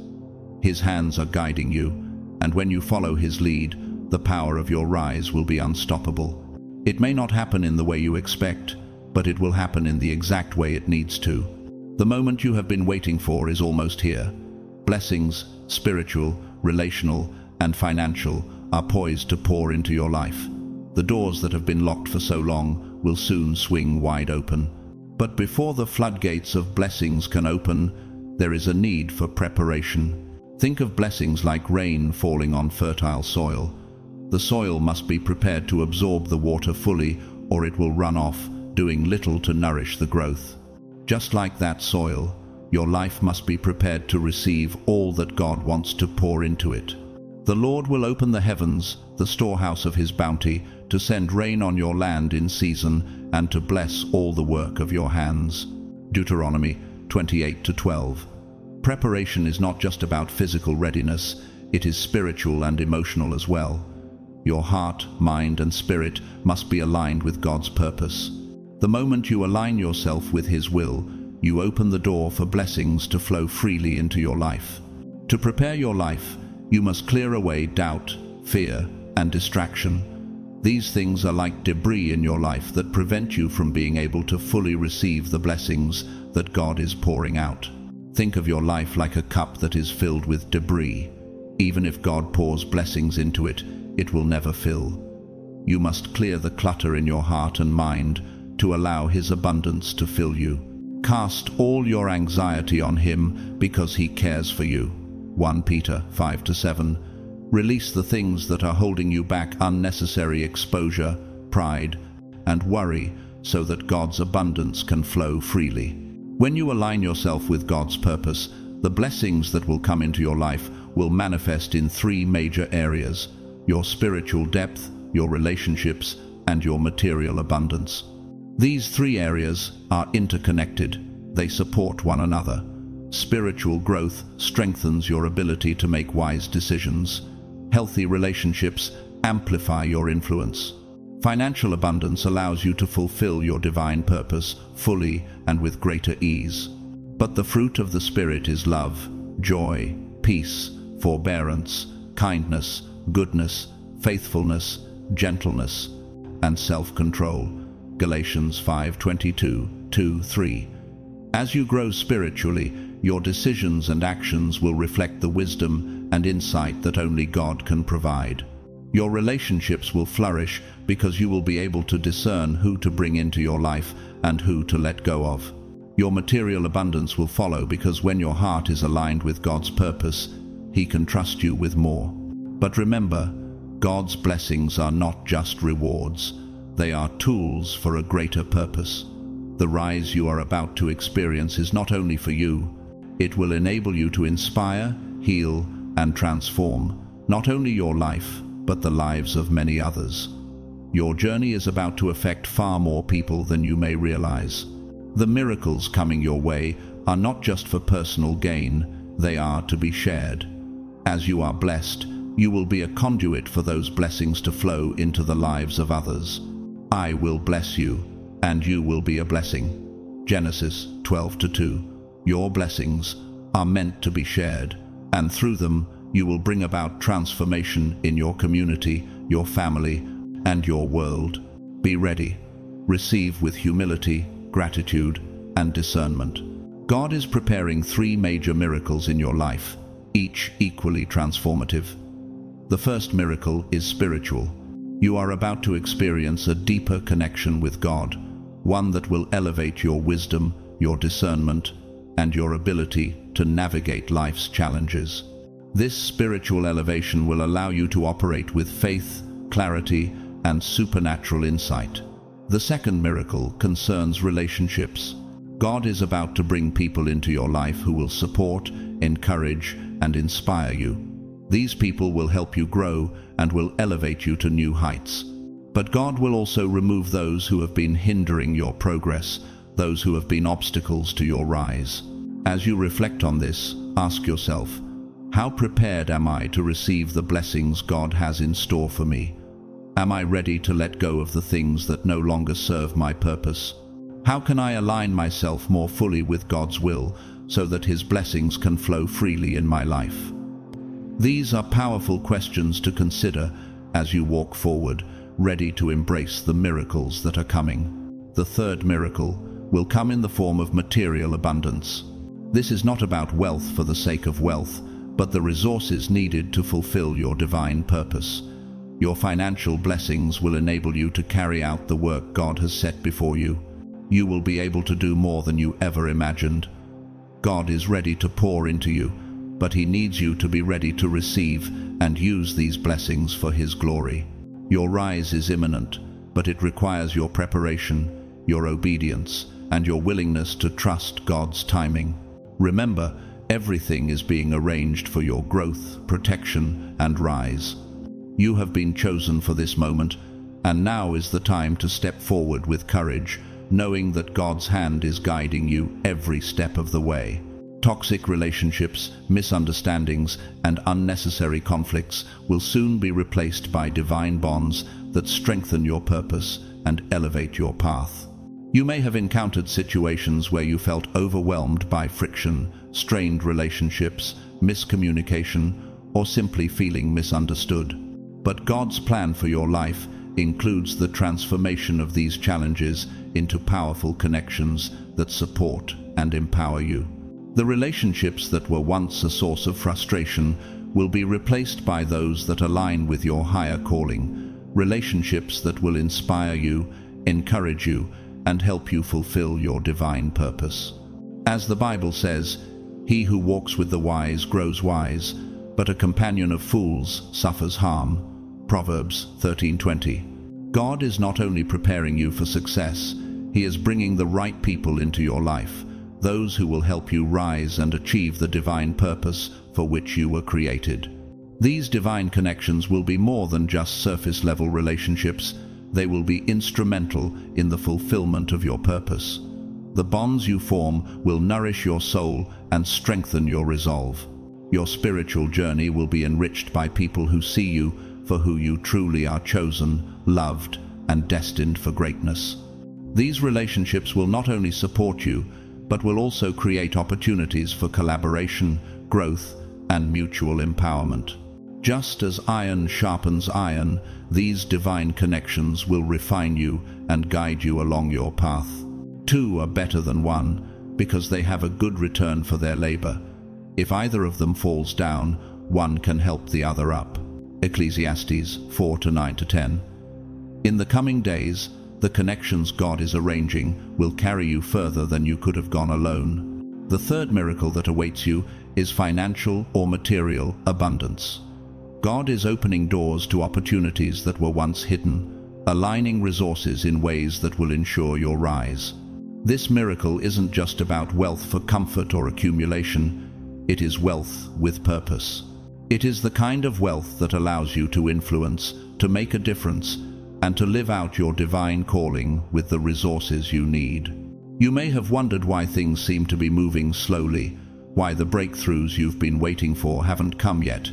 His hands are guiding you, and when you follow his lead, the power of your rise will be unstoppable. It may not happen in the way you expect, but it will happen in the exact way it needs to. The moment you have been waiting for is almost here. Blessings, spiritual, relational, and financial, are poised to pour into your life. The doors that have been locked for so long will soon swing wide open. But before the floodgates of blessings can open, there is a need for preparation. Think of blessings like rain falling on fertile soil. The soil must be prepared to absorb the water fully, or it will run off, doing little to nourish the growth. Just like that soil, your life must be prepared to receive all that God wants to pour into it. The Lord will open the heavens, the storehouse of his bounty, to send rain on your land in season and to bless all the work of your hands. Deuteronomy 28:12. Preparation is not just about physical readiness, it is spiritual and emotional as well. Your heart, mind, and spirit must be aligned with God's purpose. The moment you align yourself with his will, you open the door for blessings to flow freely into your life. To prepare your life, you must clear away doubt, fear, and distraction. These things are like debris in your life that prevent you from being able to fully receive the blessings that God is pouring out. Think of your life like a cup that is filled with debris. Even if God pours blessings into it, it will never fill. You must clear the clutter in your heart and mind to allow his abundance to fill you. Cast all your anxiety on him because he cares for you. 1 Peter 5-7. Release the things that are holding you back, unnecessary exposure, pride, and worry, so that God's abundance can flow freely. When you align yourself with God's purpose, the blessings that will come into your life will manifest in three major areas: your spiritual depth, your relationships, and your material abundance. These three areas are interconnected. They support one another. Spiritual growth strengthens your ability to make wise decisions. Healthy relationships amplify your influence. Financial abundance allows you to fulfill your divine purpose fully and with greater ease. But the fruit of the Spirit is love, joy, peace, forbearance, kindness, goodness, faithfulness, gentleness, and self-control. Galatians 5:22-3. As you grow spiritually, your decisions and actions will reflect the wisdom and insight that only God can provide. Your relationships will flourish because you will be able to discern who to bring into your life and who to let go of. Your material abundance will follow, because when your heart is aligned with God's purpose, He can trust you with more. But remember, God's blessings are not just rewards. They are tools for a greater purpose. The rise you are about to experience is not only for you. It will enable you to inspire, heal, and transform not only your life, but the lives of many others. Your journey is about to affect far more people than you may realize. The miracles coming your way are not just for personal gain, they are to be shared. As you are blessed, you will be a conduit for those blessings to flow into the lives of others. I will bless you, and you will be a blessing. Genesis 12:2. Your blessings are meant to be shared, and through them you will bring about transformation in your community, your family, and your world. Be ready. Receive with humility, gratitude, and discernment. God is preparing 3 major miracles in your life, each equally transformative. The first miracle is spiritual. You are about to experience a deeper connection with God, one that will elevate your wisdom, your discernment, and your ability to navigate life's challenges. This spiritual elevation will allow you to operate with faith, clarity, and supernatural insight. The second miracle concerns relationships. God is about to bring people into your life who will support, encourage, and inspire you. These people will help you grow and will elevate you to new heights. But God will also remove those who have been hindering your progress, those who have been obstacles to your rise. As you reflect on this, ask yourself, how prepared am I to receive the blessings God has in store for me? Am I ready to let go of the things that no longer serve my purpose? How can I align myself more fully with God's will so that His blessings can flow freely in my life? These are powerful questions to consider as you walk forward, ready to embrace the miracles that are coming. The third miracle will come in the form of material abundance. This is not about wealth for the sake of wealth, but the resources needed to fulfill your divine purpose. Your financial blessings will enable you to carry out the work God has set before you. You will be able to do more than you ever imagined. God is ready to pour into you, but He needs you to be ready to receive and use these blessings for His glory. Your rise is imminent, but it requires your preparation, your obedience, and your willingness to trust God's timing. Remember, everything is being arranged for your growth, protection, and rise. You have been chosen for this moment, and now is the time to step forward with courage, knowing that God's hand is guiding you every step of the way. Toxic relationships, misunderstandings, and unnecessary conflicts will soon be replaced by divine bonds that strengthen your purpose and elevate your path. You may have encountered situations where you felt overwhelmed by friction, strained relationships, miscommunication, or simply feeling misunderstood. But God's plan for your life includes the transformation of these challenges into powerful connections that support and empower you. The relationships that were once a source of frustration will be replaced by those that align with your higher calling, relationships that will inspire you, encourage you, and help you fulfill your divine purpose. As the Bible says, "He who walks with the wise grows wise, but a companion of fools suffers harm." Proverbs 13:20. God is not only preparing you for success, He is bringing the right people into your life, those who will help you rise and achieve the divine purpose for which you were created. These divine connections will be more than just surface-level relationships. They will be instrumental in the fulfillment of your purpose. The bonds you form will nourish your soul and strengthen your resolve. Your spiritual journey will be enriched by people who see you for who you truly are, chosen, loved, and destined for greatness. These relationships will not only support you, but will also create opportunities for collaboration, growth, and mutual empowerment. Just as iron sharpens iron, these divine connections will refine you and guide you along your path. Two are better than one, because they have a good return for their labor. If either of them falls down, one can help the other up. Ecclesiastes 4:9-10. In the coming days, the connections God is arranging will carry you further than you could have gone alone. The third miracle that awaits you is financial or material abundance. God is opening doors to opportunities that were once hidden, aligning resources in ways that will ensure your rise. This miracle isn't just about wealth for comfort or accumulation. It is wealth with purpose. It is the kind of wealth that allows you to influence, to make a difference, and to live out your divine calling with the resources you need. You may have wondered why things seem to be moving slowly, why the breakthroughs you've been waiting for haven't come yet.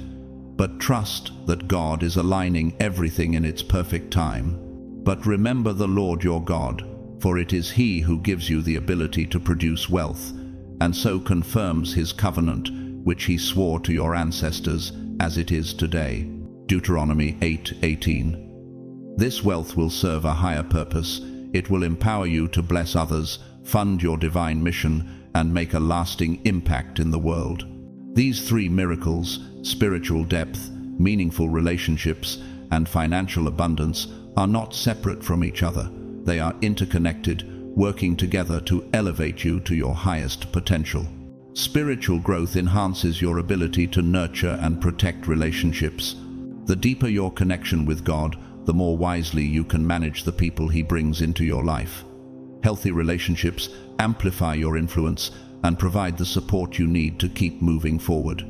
But trust that God is aligning everything in its perfect time. But remember the Lord your God, for it is He who gives you the ability to produce wealth, and so confirms His covenant, which He swore to your ancestors, as it is today. Deuteronomy 8:18. This wealth will serve a higher purpose. It will empower you to bless others, fund your divine mission, and make a lasting impact in the world. These three miracles, spiritual depth, meaningful relationships, and financial abundance, are not separate from each other. They are interconnected, working together to elevate you to your highest potential. Spiritual growth enhances your ability to nurture and protect relationships. The deeper your connection with God, the more wisely you can manage the people He brings into your life. Healthy relationships amplify your influence and provide the support you need to keep moving forward.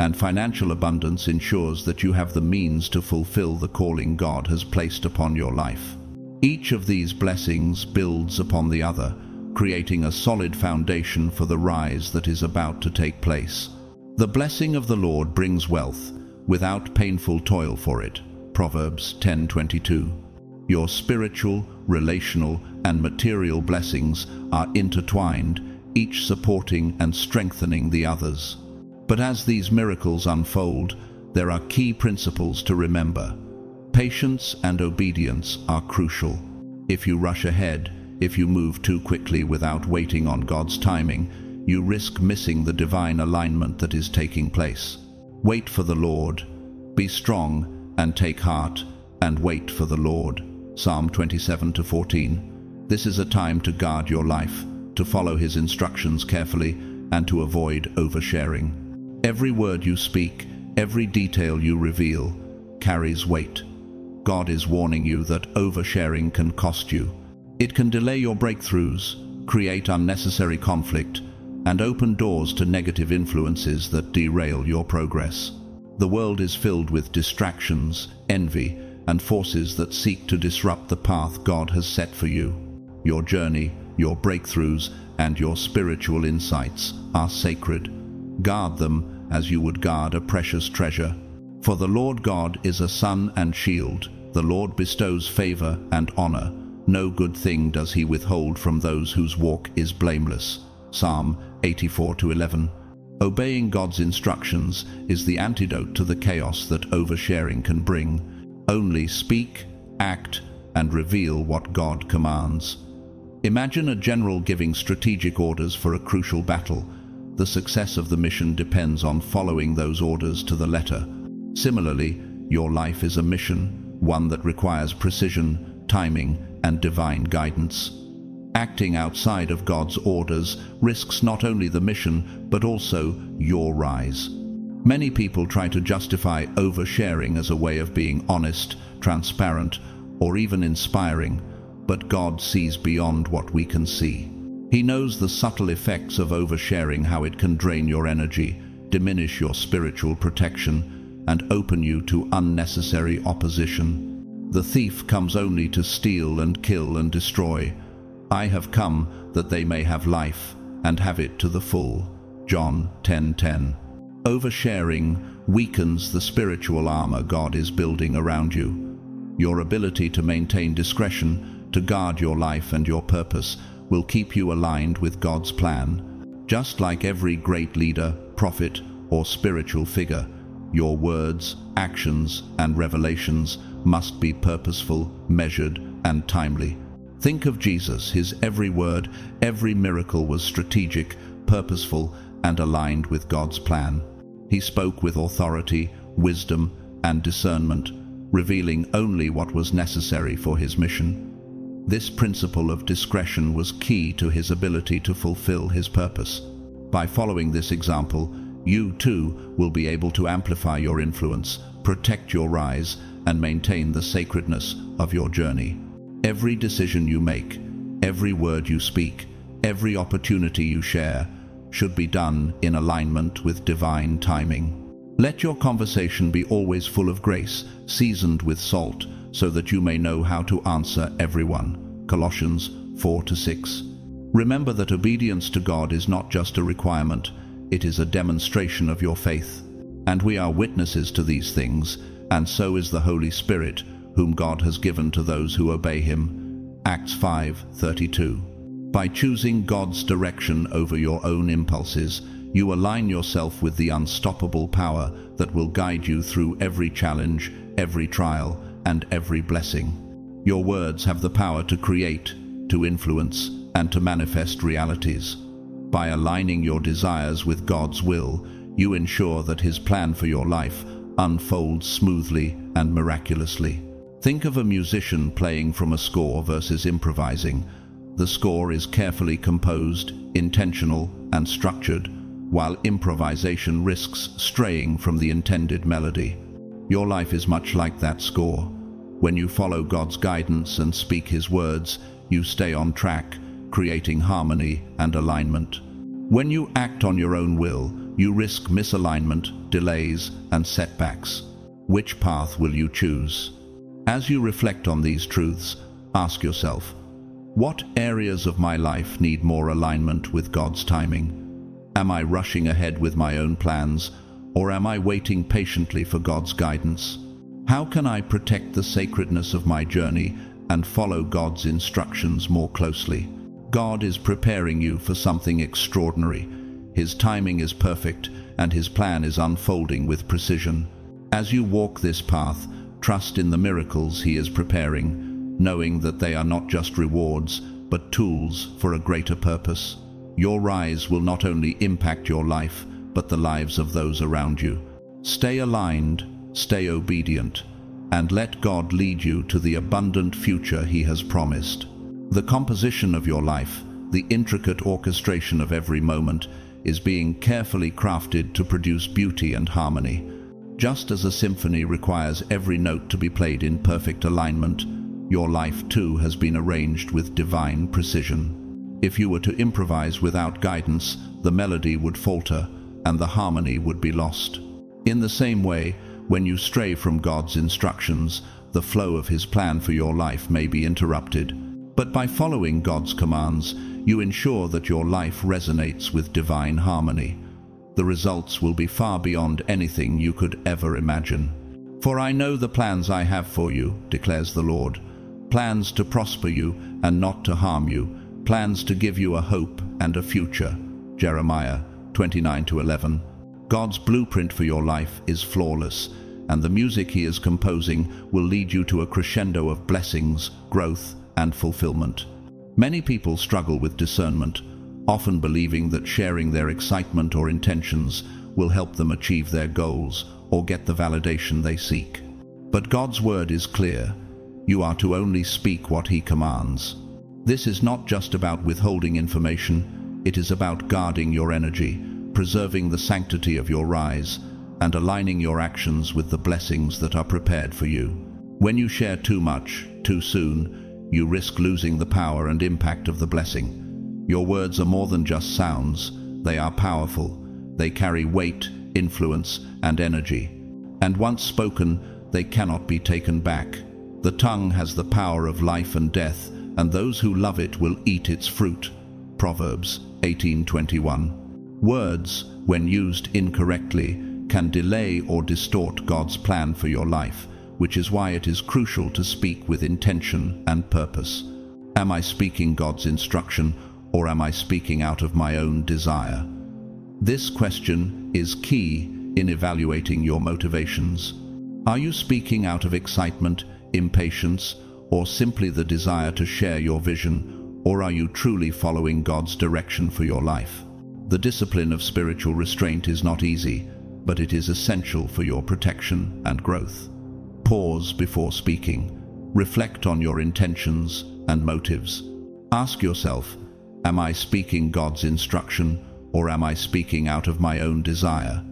And financial abundance ensures that you have the means to fulfill the calling God has placed upon your life. Each of these blessings builds upon the other, creating a solid foundation for the rise that is about to take place. The blessing of the Lord brings wealth, without painful toil for it. Proverbs 10:22. Your spiritual, relational, and material blessings are intertwined, each supporting and strengthening the others. But as these miracles unfold, there are key principles to remember. Patience and obedience are crucial. If you rush ahead, if you move too quickly without waiting on God's timing, you risk missing the divine alignment that is taking place. Wait for the Lord. Be strong and take heart, and wait for the Lord. Psalm 27:14. This is a time to guard your life, to follow His instructions carefully, and to avoid oversharing. Every word you speak, every detail you reveal, carries weight. God is warning you that oversharing can cost you. It can delay your breakthroughs, create unnecessary conflict, and open doors to negative influences that derail your progress. The world is filled with distractions, envy, and forces that seek to disrupt the path God has set for you. Your journey, your breakthroughs, and your spiritual insights are sacred. Guard them as you would guard a precious treasure. For the Lord God is a sun and shield. The Lord bestows favor and honor. No good thing does He withhold from those whose walk is blameless. Psalm 84:11. Obeying God's instructions is the antidote to the chaos that oversharing can bring. Only speak, act, and reveal what God commands. Imagine a general giving strategic orders for a crucial battle. The success of the mission depends on following those orders to the letter. Similarly, your life is a mission, one that requires precision, timing, and divine guidance. Acting outside of God's orders risks not only the mission, but also your rise. Many people try to justify oversharing as a way of being honest, transparent, or even inspiring, but God sees beyond what we can see. He knows the subtle effects of oversharing, how it can drain your energy, diminish your spiritual protection, and open you to unnecessary opposition. The thief comes only to steal and kill and destroy. I have come that they may have life and have it to the full. John 10:10. Oversharing weakens the spiritual armor God is building around you. Your ability to maintain discretion, to guard your life and your purpose, will keep you aligned with God's plan. Just like every great leader, prophet, or spiritual figure, your words, actions, and revelations must be purposeful, measured, and timely. Think of Jesus. His every word, every miracle was strategic, purposeful, and aligned with God's plan. He spoke with authority, wisdom, and discernment, revealing only what was necessary for his mission. This principle of discretion was key to his ability to fulfill his purpose. By following this example, you too will be able to amplify your influence, protect your rise, and maintain the sacredness of your journey. Every decision you make, every word you speak, every opportunity you share should be done in alignment with divine timing. Let your conversation be always full of grace, seasoned with salt, so that you may know how to answer everyone. Colossians 4-6. Remember that obedience to God is not just a requirement, it is a demonstration of your faith. And we are witnesses to these things, and so is the Holy Spirit, whom God has given to those who obey him. Acts 5:32. By choosing God's direction over your own impulses, you align yourself with the unstoppable power that will guide you through every challenge, every trial, and every blessing. Your words have the power to create, to influence, and to manifest realities. By aligning your desires with God's will, you ensure that his plan for your life unfolds smoothly and miraculously. Think of a musician playing from a score versus improvising. The score is carefully composed, intentional, and structured, while improvisation risks straying from the intended melody. Your life is much like that score. When you follow God's guidance and speak his words, you stay on track, creating harmony and alignment. When you act on your own will, you risk misalignment, delays, and setbacks. Which path will you choose? As you reflect on these truths, ask yourself, what areas of my life need more alignment with God's timing? Am I rushing ahead with my own plans, or am I waiting patiently for God's guidance? How can I protect the sacredness of my journey and follow God's instructions more closely? God is preparing you for something extraordinary. His timing is perfect, and his plan is unfolding with precision. As you walk this path, trust in the miracles he is preparing, knowing that they are not just rewards, but tools for a greater purpose. Your rise will not only impact your life, but the lives of those around you. Stay aligned, stay obedient, and let God lead you to the abundant future he has promised. The composition of your life, the intricate orchestration of every moment, is being carefully crafted to produce beauty and harmony. Just as a symphony requires every note to be played in perfect alignment, your life too has been arranged with divine precision. If you were to improvise without guidance, the melody would falter and the harmony would be lost. In the same way, when you stray from God's instructions, the flow of his plan for your life may be interrupted. But by following God's commands, you ensure that your life resonates with divine harmony. The results will be far beyond anything you could ever imagine. For I know the plans I have for you, declares the Lord, plans to prosper you and not to harm you, plans to give you a hope and a future. Jeremiah 29-11. God's blueprint for your life is flawless, and the music he is composing will lead you to a crescendo of blessings, growth, and fulfillment. Many people struggle with discernment, often believing that sharing their excitement or intentions will help them achieve their goals or get the validation they seek. But God's word is clear. You are to only speak what he commands. This is not just about withholding information, it is about guarding your energy, preserving the sanctity of your rise, and aligning your actions with the blessings that are prepared for you. When you share too much, too soon, you risk losing the power and impact of the blessing. Your words are more than just sounds, they are powerful. They carry weight, influence, and energy. And once spoken, they cannot be taken back. The tongue has the power of life and death, and those who love it will eat its fruit. Proverbs 18:21. Words, when used incorrectly, can delay or distort God's plan for your life, which is why it is crucial to speak with intention and purpose. Am I speaking God's instruction, or am I speaking out of my own desire? This question is key in evaluating your motivations. Are you speaking out of excitement, impatience, or simply the desire to share your vision, or are you truly following God's direction for your life? The discipline of spiritual restraint is not easy, but it is essential for your protection and growth. Pause before speaking. Reflect on your intentions and motives. Ask yourself, am I speaking God's instruction, or am I speaking out of my own desire?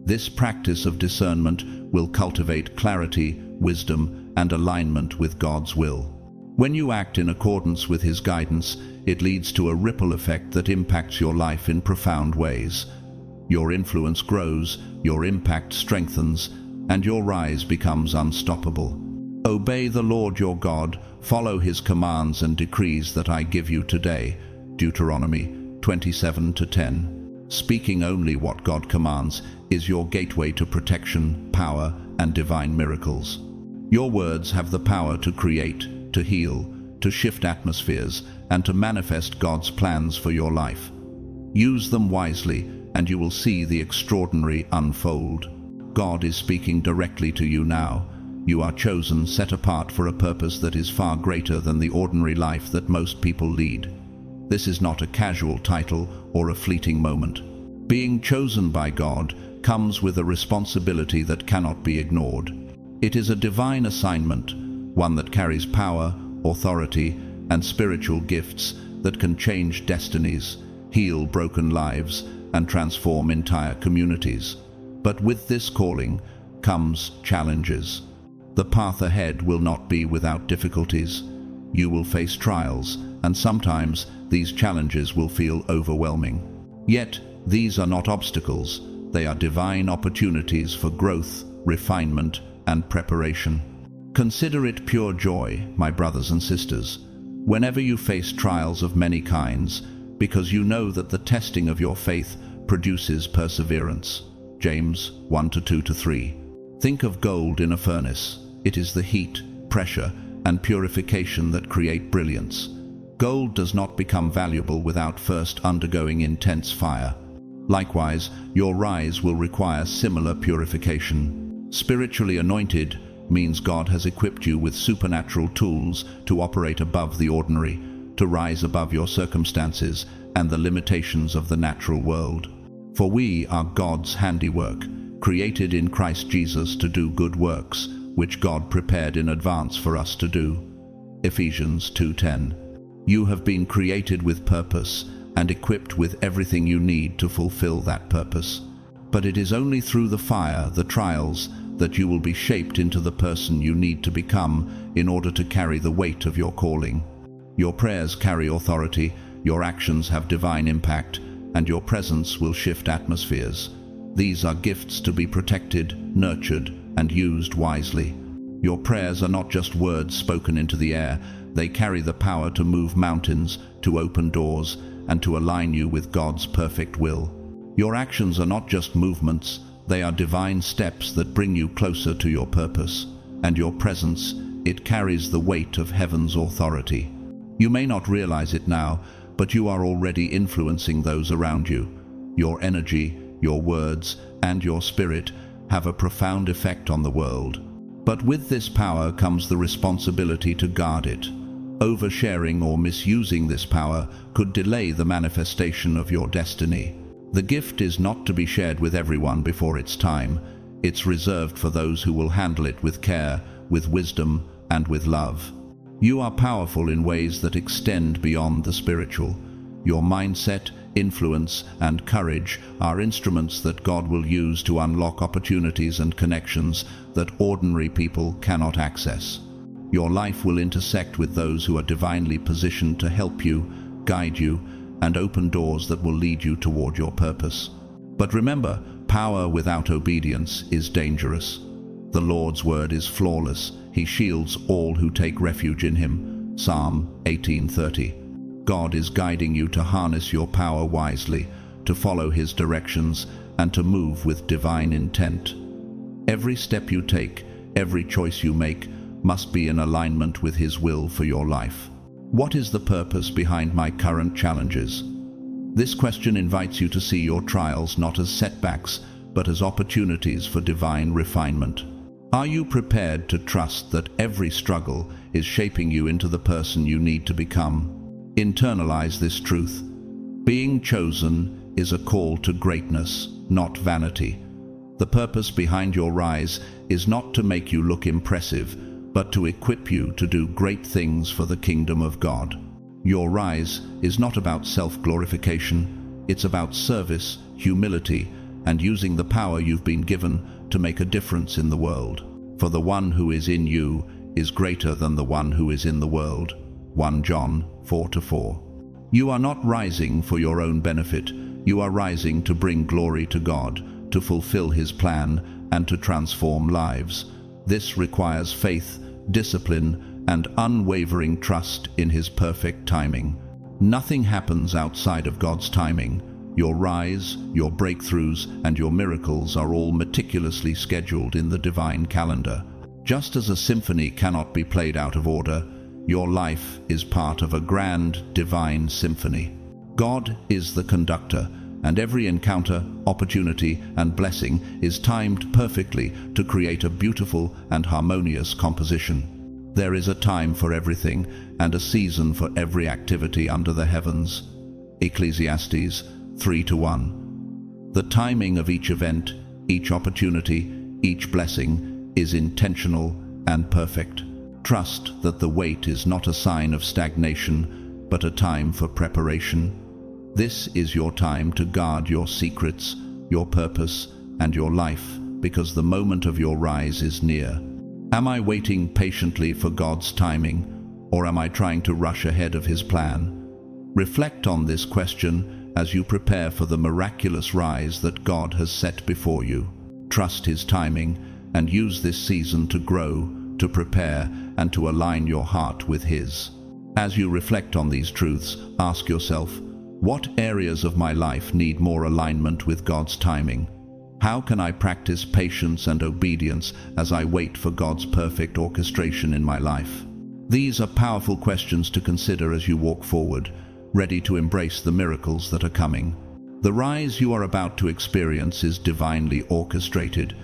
This practice of discernment will cultivate clarity, wisdom, and alignment with God's will. When you act in accordance with His guidance, it leads to a ripple effect that impacts your life in profound ways. Your influence grows, your impact strengthens, and your rise becomes unstoppable. Obey the Lord your God, follow His commands and decrees that I give you today. Deuteronomy 27:10. Speaking only what God commands is your gateway to protection, power, and divine miracles. Your words have the power to create, to heal, to shift atmospheres, and to manifest God's plans for your life. Use them wisely, and you will see the extraordinary unfold. God is speaking directly to you now. You are chosen, set apart for a purpose that is far greater than the ordinary life that most people lead. This is not a casual title or a fleeting moment. Being chosen by God comes with a responsibility that cannot be ignored. It is a divine assignment, one that carries power, authority, and spiritual gifts that can change destinies, heal broken lives, and transform entire communities. But with this calling comes challenges. The path ahead will not be without difficulties. You will face trials, and sometimes these challenges will feel overwhelming. Yet, these are not obstacles. They are divine opportunities for growth, refinement, and preparation. Consider it pure joy, my brothers and sisters, whenever you face trials of many kinds, because you know that the testing of your faith produces perseverance. James 1:2-3. Think of gold in a furnace. It is the heat, pressure, and purification that create brilliance. Gold does not become valuable without first undergoing intense fire. Likewise, your rise will require similar purification. Spiritually anointed means God has equipped you with supernatural tools to operate above the ordinary, to rise above your circumstances and the limitations of the natural world. For we are God's handiwork, created in Christ Jesus to do good works, which God prepared in advance for us to do. Ephesians 2:10. You have been created with purpose and equipped with everything you need to fulfill that purpose. But it is only through the fire, the trials, that you will be shaped into the person you need to become in order to carry the weight of your calling. Your prayers carry authority, your actions have divine impact, and your presence will shift atmospheres. These are gifts to be protected, nurtured, and used wisely. Your prayers are not just words spoken into the air. They carry the power to move mountains, to open doors, and to align you with God's perfect will. Your actions are not just movements. They are divine steps that bring you closer to your purpose. And your presence, it carries the weight of heaven's authority. You may not realize it now, but you are already influencing those around you. Your energy, your words, and your spirit have a profound effect on the world. But with this power comes the responsibility to guard it. Oversharing or misusing this power could delay the manifestation of your destiny. The gift is not to be shared with everyone before its time. It's reserved for those who will handle it with care, with wisdom, and with love. You are powerful in ways that extend beyond the spiritual. Your mindset, influence, and courage are instruments that God will use to unlock opportunities and connections that ordinary people cannot access. Your life will intersect with those who are divinely positioned to help you, guide you, and open doors that will lead you toward your purpose. But remember, power without obedience is dangerous. The Lord's word is flawless. He shields all who take refuge in Him. Psalm 18:30. God is guiding you to harness your power wisely, to follow His directions, and to move with divine intent. Every step you take, every choice you make, must be in alignment with His will for your life. What is the purpose behind my current challenges? This question invites you to see your trials not as setbacks, but as opportunities for divine refinement. Are you prepared to trust that every struggle is shaping you into the person you need to become? Internalize this truth. Being chosen is a call to greatness, not vanity. The purpose behind your rise is not to make you look impressive, but to equip you to do great things for the kingdom of God. Your rise is not about self-glorification, it's about service, humility, and using the power you've been given to make a difference in the world. For the one who is in you is greater than the one who is in the world. 1 John 4:4. You are not rising for your own benefit. You are rising to bring glory to God, to fulfill His plan, and to transform lives. This requires faith, discipline, and unwavering trust in His perfect timing. Nothing happens outside of God's timing. Your rise, your breakthroughs, and your miracles are all meticulously scheduled in the divine calendar. Just as a symphony cannot be played out of order, your life is part of a grand divine symphony. God is the conductor, and every encounter, opportunity, and blessing is timed perfectly to create a beautiful and harmonious composition. There is a time for everything, and a season for every activity under the heavens. Ecclesiastes 3:1. The timing of each event, each opportunity, each blessing is intentional and perfect. Trust that the wait is not a sign of stagnation, but a time for preparation. This is your time to guard your secrets, your purpose, and your life, because the moment of your rise is near. Am I waiting patiently for God's timing, or am I trying to rush ahead of His plan? Reflect on this question as you prepare for the miraculous rise that God has set before you. Trust His timing and use this season to grow, to prepare, and to align your heart with His. As you reflect on these truths, ask yourself, what areas of my life need more alignment with God's timing? How can I practice patience and obedience as I wait for God's perfect orchestration in my life? These are powerful questions to consider as you walk forward, ready to embrace the miracles that are coming. The rise you are about to experience is divinely orchestrated.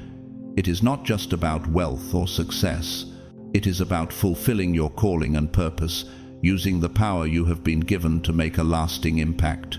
It is not just about wealth or success. It is about fulfilling your calling and purpose, using the power you have been given to make a lasting impact.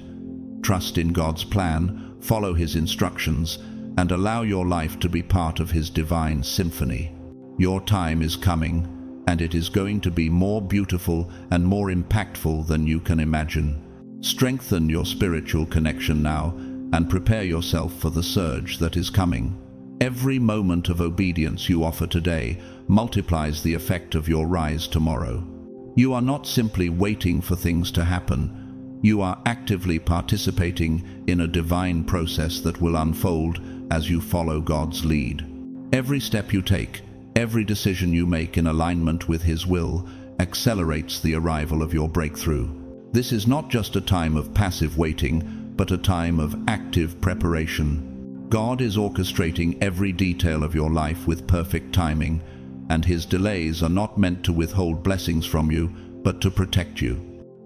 Trust in God's plan, follow His instructions, and allow your life to be part of His divine symphony. Your time is coming, and it is going to be more beautiful and more impactful than you can imagine. Strengthen your spiritual connection now, and prepare yourself for the surge that is coming. Every moment of obedience you offer today multiplies the effect of your rise tomorrow. You are not simply waiting for things to happen. You are actively participating in a divine process that will unfold as you follow God's lead. Every step you take, every decision you make in alignment with His will, accelerates the arrival of your breakthrough. This is not just a time of passive waiting, but a time of active preparation. God is orchestrating every detail of your life with perfect timing, and His delays are not meant to withhold blessings from you, but to protect you.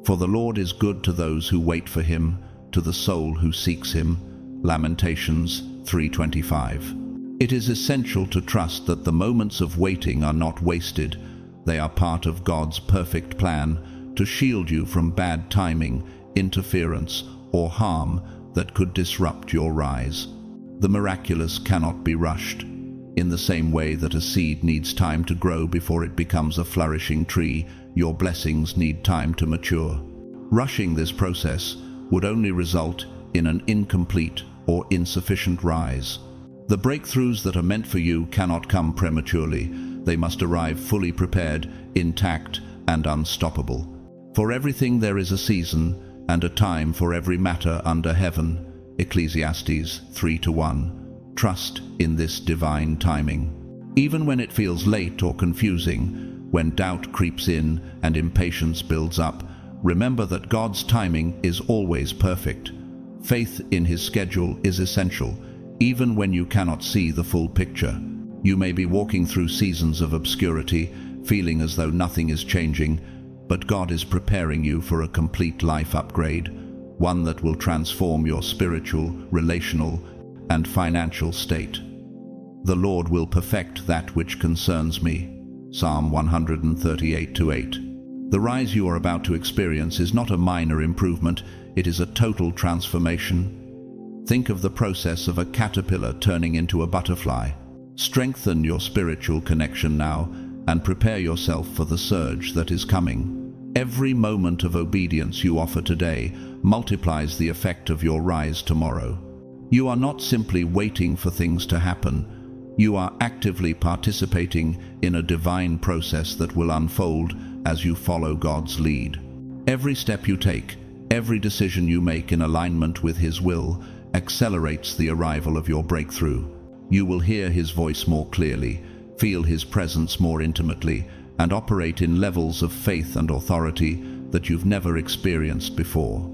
For the Lord is good to those who wait for Him, to the soul who seeks Him. Lamentations 3:25. It is essential to trust that the moments of waiting are not wasted. They are part of God's perfect plan to shield you from bad timing, interference, or harm that could disrupt your rise. The miraculous cannot be rushed. In the same way that a seed needs time to grow before it becomes a flourishing tree, your blessings need time to mature. Rushing this process would only result in an incomplete or insufficient rise. The breakthroughs that are meant for you cannot come prematurely. They must arrive fully prepared, intact, and unstoppable. For everything there is a season, and a time for every matter under heaven. Ecclesiastes 3:1. Trust in this divine timing. Even when it feels late or confusing, when doubt creeps in and impatience builds up, remember that God's timing is always perfect. Faith in His schedule is essential, even when you cannot see the full picture. You may be walking through seasons of obscurity, feeling as though nothing is changing, but God is preparing you for a complete life upgrade, one that will transform your spiritual, relational, and financial state. The Lord will perfect that which concerns me. Psalm 138:8. The rise you are about to experience is not a minor improvement, it is a total transformation. Think of the process of a caterpillar turning into a butterfly. Strengthen your spiritual connection now and prepare yourself for the surge that is coming. Every moment of obedience you offer today multiplies the effect of your rise tomorrow. You are not simply waiting for things to happen. You are actively participating in a divine process that will unfold as you follow God's lead. Every step you take, every decision you make in alignment with His will, accelerates the arrival of your breakthrough. You will hear His voice more clearly, feel His presence more intimately, and operate in levels of faith and authority that you've never experienced before.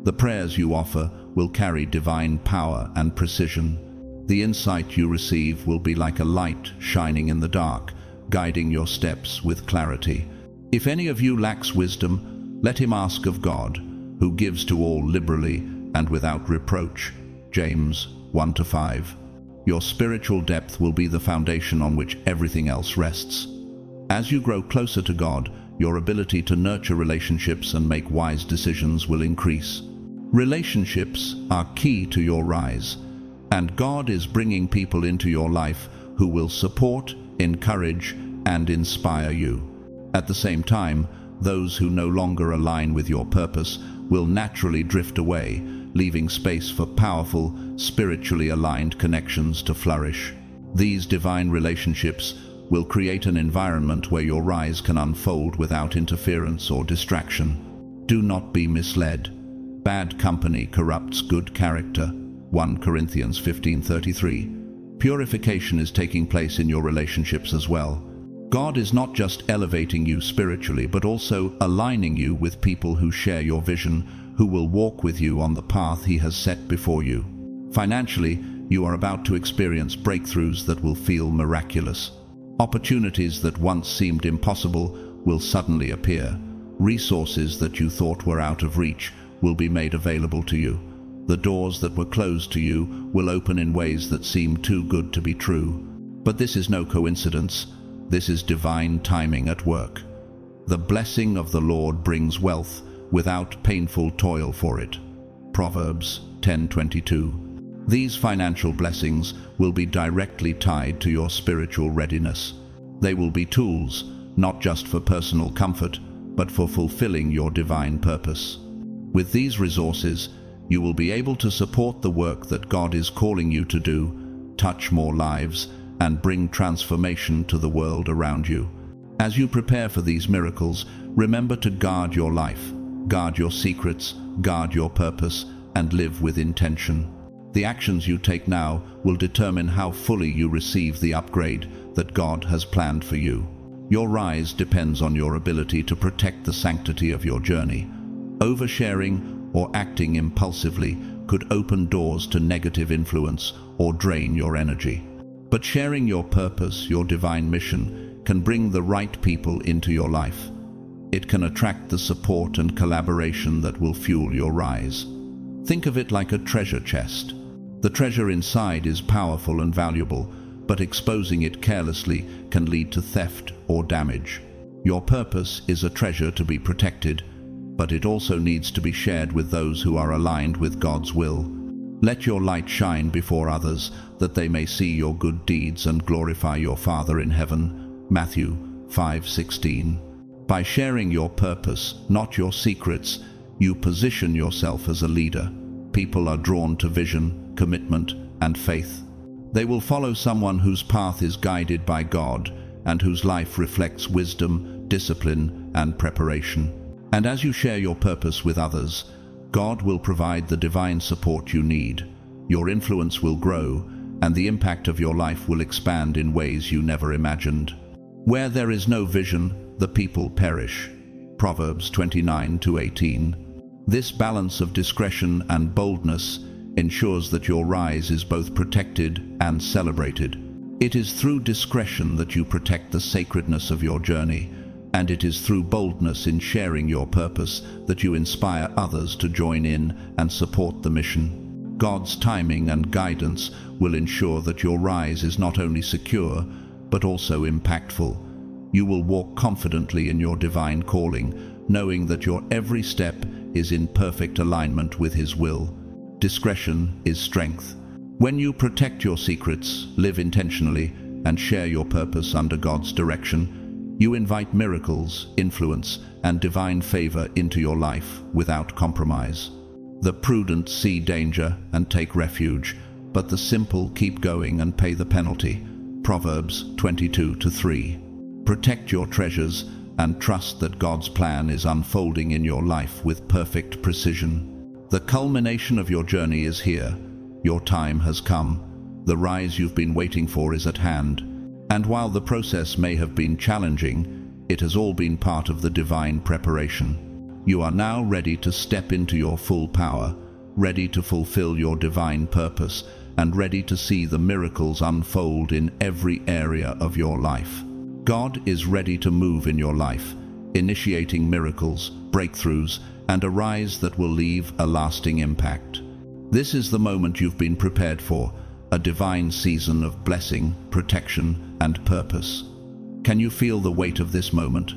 The prayers you offer will carry divine power and precision. The insight you receive will be like a light shining in the dark, guiding your steps with clarity. If any of you lacks wisdom, let him ask of God, who gives to all liberally and without reproach. James 1-5. Your spiritual depth will be the foundation on which everything else rests. As you grow closer to God, your ability to nurture relationships and make wise decisions will increase. Relationships are key to your rise, and God is bringing people into your life who will support, encourage, and inspire you. At the same time, those who no longer align with your purpose will naturally drift away, leaving space for powerful, spiritually aligned connections to flourish. These divine relationships will create an environment where your rise can unfold without interference or distraction. Do not be misled. Bad company corrupts good character. 1 Corinthians 15:33. Purification is taking place in your relationships as well. God is not just elevating you spiritually, but also aligning you with people who share your vision, who will walk with you on the path He has set before you. Financially, you are about to experience breakthroughs that will feel miraculous. Opportunities that once seemed impossible will suddenly appear. Resources that you thought were out of reach will be made available to you. The doors that were closed to you will open in ways that seem too good to be true. But this is no coincidence. This is divine timing at work. The blessing of the Lord brings wealth without painful toil for it. Proverbs 10:22. These financial blessings will be directly tied to your spiritual readiness. They will be tools, not just for personal comfort, but for fulfilling your divine purpose. With these resources, you will be able to support the work that God is calling you to do, touch more lives, and bring transformation to the world around you. As you prepare for these miracles, remember to guard your life, guard your secrets, guard your purpose, and live with intention. The actions you take now will determine how fully you receive the upgrade that God has planned for you. Your rise depends on your ability to protect the sanctity of your journey. Oversharing or acting impulsively could open doors to negative influence or drain your energy. But sharing your purpose, your divine mission, can bring the right people into your life. It can attract the support and collaboration that will fuel your rise. Think of it like a treasure chest. The treasure inside is powerful and valuable, but exposing it carelessly can lead to theft or damage. Your purpose is a treasure to be protected, but it also needs to be shared with those who are aligned with God's will. Let your light shine before others, that they may see your good deeds and glorify your Father in heaven. Matthew 5:16. By sharing your purpose, not your secrets, you position yourself as a leader. People are drawn to vision, commitment, and faith. They will follow someone whose path is guided by God and whose life reflects wisdom, discipline, and preparation. And as you share your purpose with others, God will provide the divine support you need. Your influence will grow, and the impact of your life will expand in ways you never imagined. Where there is no vision, the people perish. Proverbs 29:18. This balance of discretion and boldness ensures that your rise is both protected and celebrated. It is through discretion that you protect the sacredness of your journey, and it is through boldness in sharing your purpose that you inspire others to join in and support the mission. God's timing and guidance will ensure that your rise is not only secure, but also impactful. You will walk confidently in your divine calling, knowing that your every step is in perfect alignment with His will. Discretion is strength. When you protect your secrets, live intentionally, and share your purpose under God's direction, you invite miracles, influence, and divine favor into your life without compromise. The prudent see danger and take refuge, but the simple keep going and pay the penalty. Proverbs 22:3. Protect your treasures and trust that God's plan is unfolding in your life with perfect precision. The culmination of your journey is here. Your time has come. The rise you've been waiting for is at hand. And while the process may have been challenging, it has all been part of the divine preparation. You are now ready to step into your full power, ready to fulfill your divine purpose, and ready to see the miracles unfold in every area of your life. God is ready to move in your life, initiating miracles, breakthroughs, and a rise that will leave a lasting impact. This is the moment you've been prepared for, a divine season of blessing, protection, and purpose. Can you feel the weight of this moment?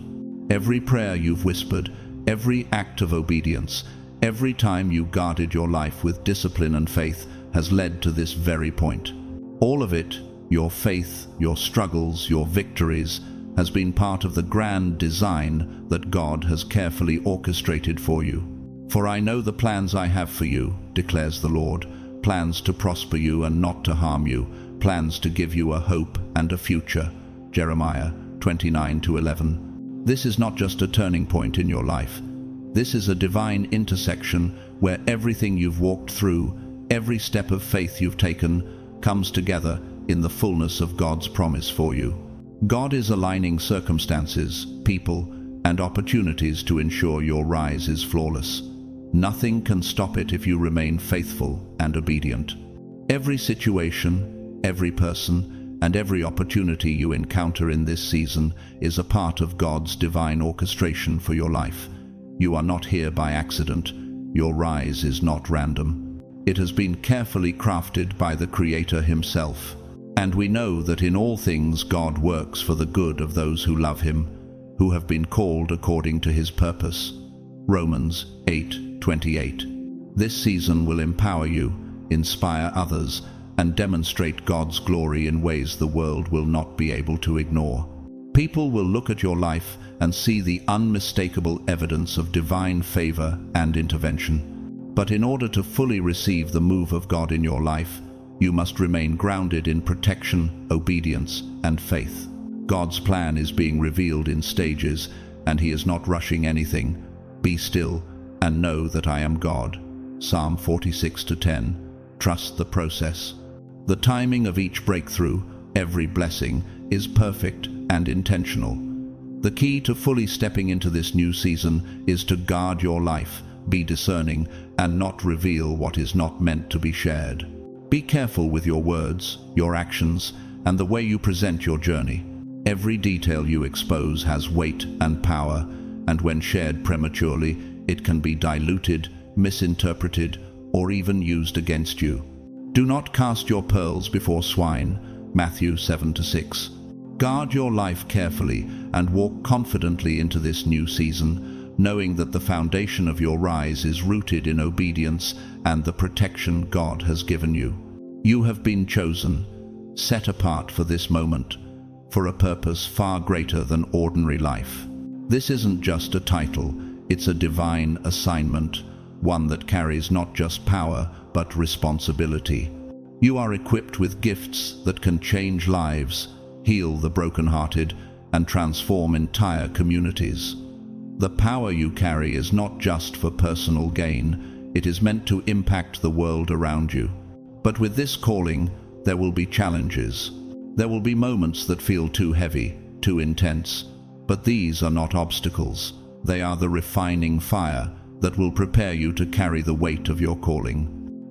Every prayer you've whispered, every act of obedience, every time you guarded your life with discipline and faith has led to this very point. All of it, your faith, your struggles, your victories, has been part of the grand design that God has carefully orchestrated for you. For I know the plans I have for you, declares the Lord, plans to prosper you and not to harm you, plans to give you a hope and a future. Jeremiah 29:11. This is not just a turning point in your life. This is a divine intersection where everything you've walked through, every step of faith you've taken, comes together in the fullness of God's promise for you. God is aligning circumstances, people, and opportunities to ensure your rise is flawless. Nothing can stop it if you remain faithful and obedient. Every situation, every person, and every opportunity you encounter in this season is a part of God's divine orchestration for your life. You are not here by accident. Your rise is not random. It has been carefully crafted by the Creator Himself. And we know that in all things God works for the good of those who love Him, who have been called according to His purpose. Romans 8:28. This season will empower you, inspire others, and demonstrate God's glory in ways the world will not be able to ignore. People will look at your life and see the unmistakable evidence of divine favor and intervention. But in order to fully receive the move of God in your life, you must remain grounded in protection, obedience, and faith. God's plan is being revealed in stages, and He is not rushing anything. Be still and know that I am God. Psalm 46:10. Trust the process. The timing of each breakthrough, every blessing, is perfect and intentional. The key to fully stepping into this new season is to guard your life, be discerning, and not reveal what is not meant to be shared. Be careful with your words, your actions, and the way you present your journey. Every detail you expose has weight and power, and when shared prematurely, it can be diluted, misinterpreted, or even used against you. Do not cast your pearls before swine, Matthew 7:6. Guard your life carefully and walk confidently into this new season, knowing that the foundation of your rise is rooted in obedience and the protection God has given you. You have been chosen, set apart for this moment, for a purpose far greater than ordinary life. This isn't just a title, it's a divine assignment, one that carries not just power, but responsibility. You are equipped with gifts that can change lives, heal the brokenhearted, and transform entire communities. The power you carry is not just for personal gain, it is meant to impact the world around you. But with this calling, there will be challenges. There will be moments that feel too heavy, too intense. But these are not obstacles. They are the refining fire that will prepare you to carry the weight of your calling.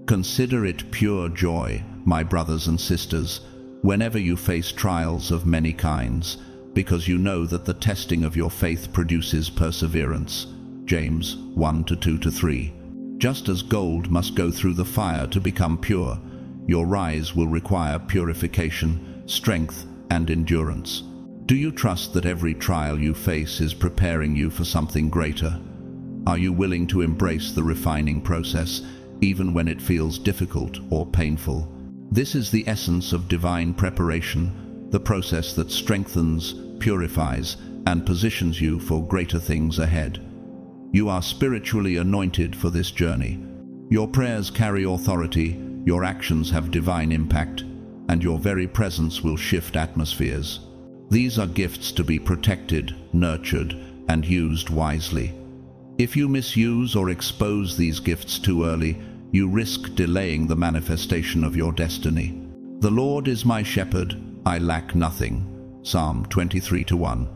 Consider it pure joy, my brothers and sisters, whenever you face trials of many kinds, because you know that the testing of your faith produces perseverance. James 1:2-3. Just as gold must go through the fire to become pure, your rise will require purification, strength, and endurance. Do you trust that every trial you face is preparing you for something greater? Are you willing to embrace the refining process, even when it feels difficult or painful? This is the essence of divine preparation, the process that strengthens, purifies, and positions you for greater things ahead. You are spiritually anointed for this journey. Your prayers carry authority, your actions have divine impact, and your very presence will shift atmospheres. These are gifts to be protected, nurtured, and used wisely. If you misuse or expose these gifts too early, you risk delaying the manifestation of your destiny. The Lord is my shepherd, I lack nothing. Psalm 23:1.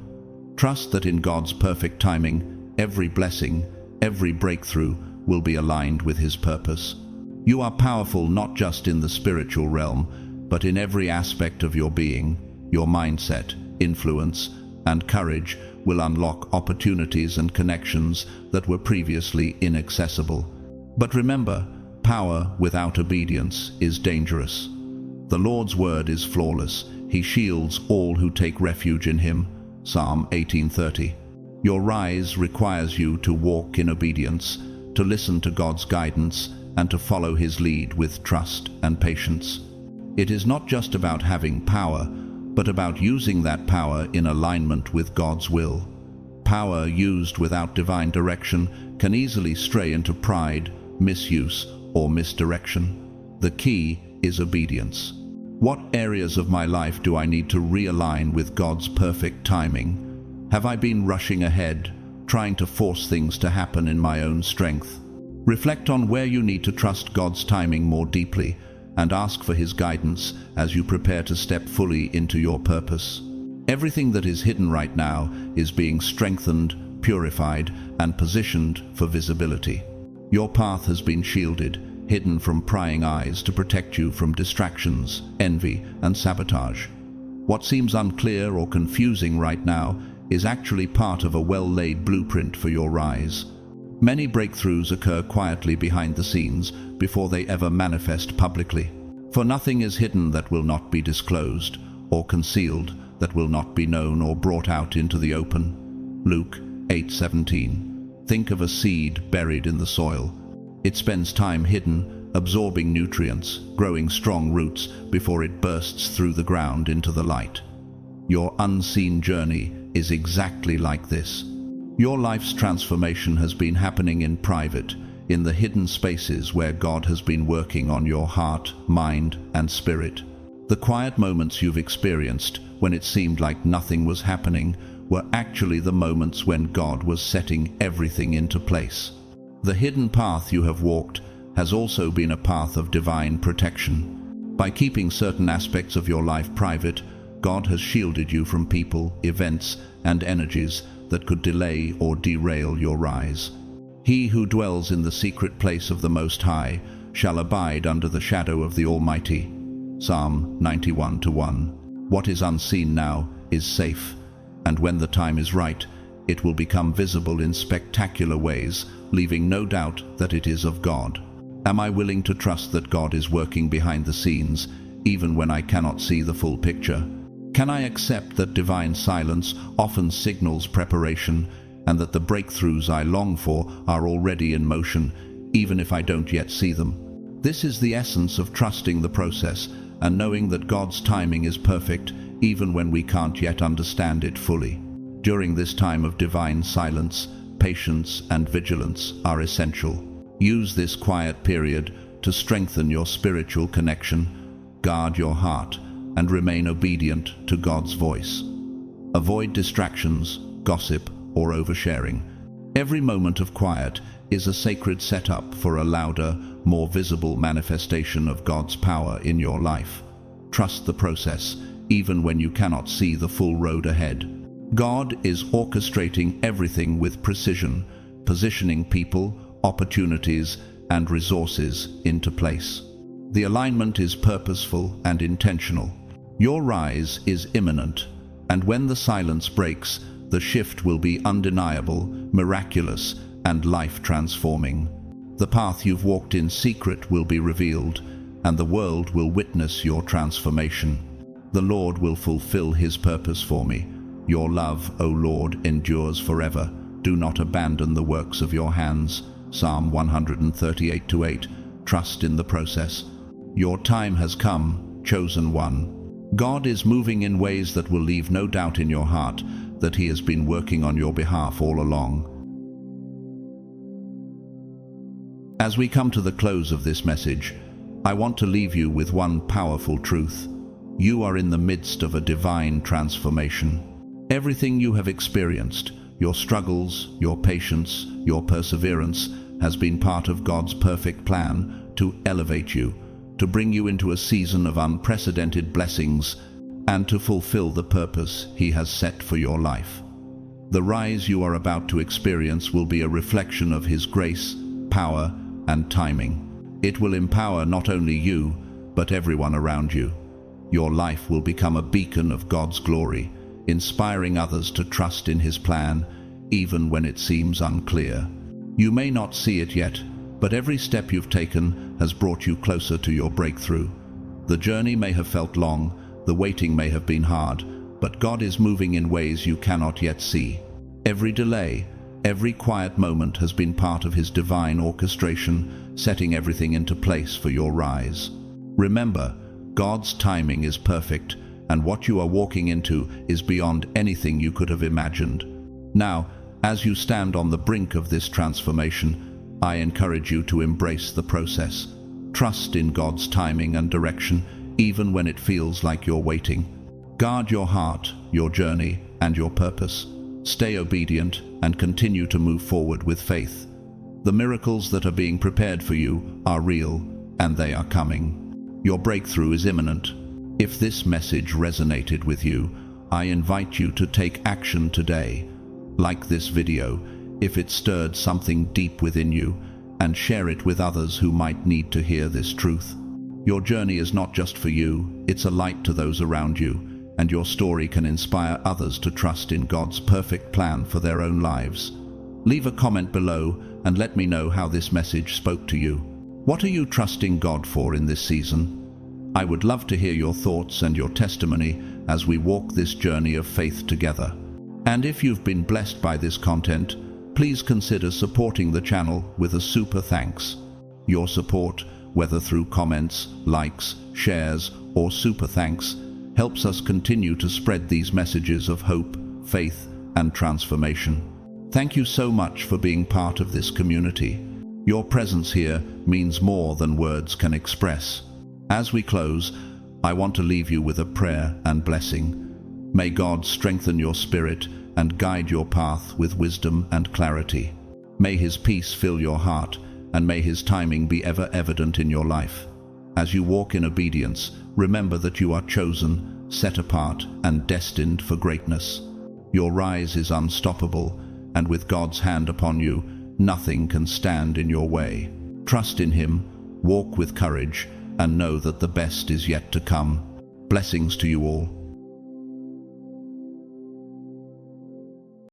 Trust that in God's perfect timing, every blessing, every breakthrough will be aligned with His purpose. You are powerful not just in the spiritual realm, but in every aspect of your being. Your mindset, influence, and courage will unlock opportunities and connections that were previously inaccessible. But remember, power without obedience is dangerous. The Lord's word is flawless. He shields all who take refuge in Him. Psalm 18:30. Your rise requires you to walk in obedience, to listen to God's guidance, and to follow His lead with trust and patience. It is not just about having power, but about using that power in alignment with God's will. Power used without divine direction can easily stray into pride, misuse, or misdirection. The key is obedience. What areas of my life do I need to realign with God's perfect timing? Have I been rushing ahead, trying to force things to happen in my own strength? Reflect on where you need to trust God's timing more deeply and ask for His guidance as you prepare to step fully into your purpose. Everything that is hidden right now is being strengthened, purified, and positioned for visibility. Your path has been shielded, hidden from prying eyes to protect you from distractions, envy, and sabotage. What seems unclear or confusing right now is actually part of a well-laid blueprint for your rise. Many breakthroughs occur quietly behind the scenes before they ever manifest publicly. For nothing is hidden that will not be disclosed, or concealed that will not be known or brought out into the open. Luke 8:17. Think of a seed buried in the soil. It spends time hidden, absorbing nutrients, growing strong roots before it bursts through the ground into the light. Your unseen journey is exactly like this. Your life's transformation has been happening in private, in the hidden spaces where God has been working on your heart, mind, and spirit. The quiet moments you've experienced when it seemed like nothing was happening were actually the moments when God was setting everything into place. The hidden path you have walked has also been a path of divine protection. By keeping certain aspects of your life private, God has shielded you from people, events, and energies that could delay or derail your rise. He who dwells in the secret place of the Most High shall abide under the shadow of the Almighty. Psalm 91:1. What is unseen now is safe, and when the time is right, it will become visible in spectacular ways, leaving no doubt that it is of God. Am I willing to trust that God is working behind the scenes, even when I cannot see the full picture? Can I accept that divine silence often signals preparation, and that the breakthroughs I long for are already in motion, even if I don't yet see them? This is the essence of trusting the process and knowing that God's timing is perfect, even when we can't yet understand it fully. During this time of divine silence, patience and vigilance are essential. Use this quiet period to strengthen your spiritual connection, guard your heart, and remain obedient to God's voice. Avoid distractions, gossip, or oversharing. Every moment of quiet is a sacred setup for a louder, more visible manifestation of God's power in your life. Trust the process, even when you cannot see the full road ahead. God is orchestrating everything with precision, positioning people, opportunities, and resources into place. The alignment is purposeful and intentional. Your rise is imminent, and when the silence breaks, the shift will be undeniable, miraculous, and life-transforming. The path you've walked in secret will be revealed, and the world will witness your transformation. The Lord will fulfill His purpose for me. Your love, O Lord, endures forever. Do not abandon the works of your hands. Psalm 138:8. Trust in the process. Your time has come, chosen one. God is moving in ways that will leave no doubt in your heart that He has been working on your behalf all along. As we come to the close of this message, I want to leave you with one powerful truth. You are in the midst of a divine transformation. Everything you have experienced, your struggles, your patience, your perseverance, has been part of God's perfect plan to elevate you, to bring you into a season of unprecedented blessings, and to fulfill the purpose He has set for your life. The rise you are about to experience will be a reflection of His grace, power, and timing. It will empower not only you, but everyone around you. Your life will become a beacon of God's glory, inspiring others to trust in His plan, even when it seems unclear. You may not see it yet, but every step you've taken has brought you closer to your breakthrough. The journey may have felt long, the waiting may have been hard, but God is moving in ways you cannot yet see. Every delay, every quiet moment has been part of His divine orchestration, setting everything into place for your rise. Remember, God's timing is perfect, and what you are walking into is beyond anything you could have imagined. Now, as you stand on the brink of this transformation, I encourage you to embrace the process. Trust in God's timing and direction, even when it feels like you're waiting. Guard your heart, your journey, and your purpose. Stay obedient and continue to move forward with faith. The miracles that are being prepared for you are real, and they are coming. Your breakthrough is imminent. If this message resonated with you, I invite you to take action today. Like this video if it stirred something deep within you, and share it with others who might need to hear this truth. Your journey is not just for you, it's a light to those around you, and your story can inspire others to trust in God's perfect plan for their own lives. Leave a comment below and let me know how this message spoke to you. What are you trusting God for in this season? I would love to hear your thoughts and your testimony as we walk this journey of faith together. And if you've been blessed by this content, please consider supporting the channel with a super thanks. Your support, whether through comments, likes, shares, or super thanks, helps us continue to spread these messages of hope, faith, and transformation. Thank you so much for being part of this community. Your presence here means more than words can express. As we close, I want to leave you with a prayer and blessing. May God strengthen your spirit and guide your path with wisdom and clarity. May His peace fill your heart, and may His timing be ever evident in your life. As you walk in obedience, remember that you are chosen, set apart, and destined for greatness. Your rise is unstoppable, and with God's hand upon you, nothing can stand in your way. Trust in Him, walk with courage, and know that the best is yet to come. Blessings to you all.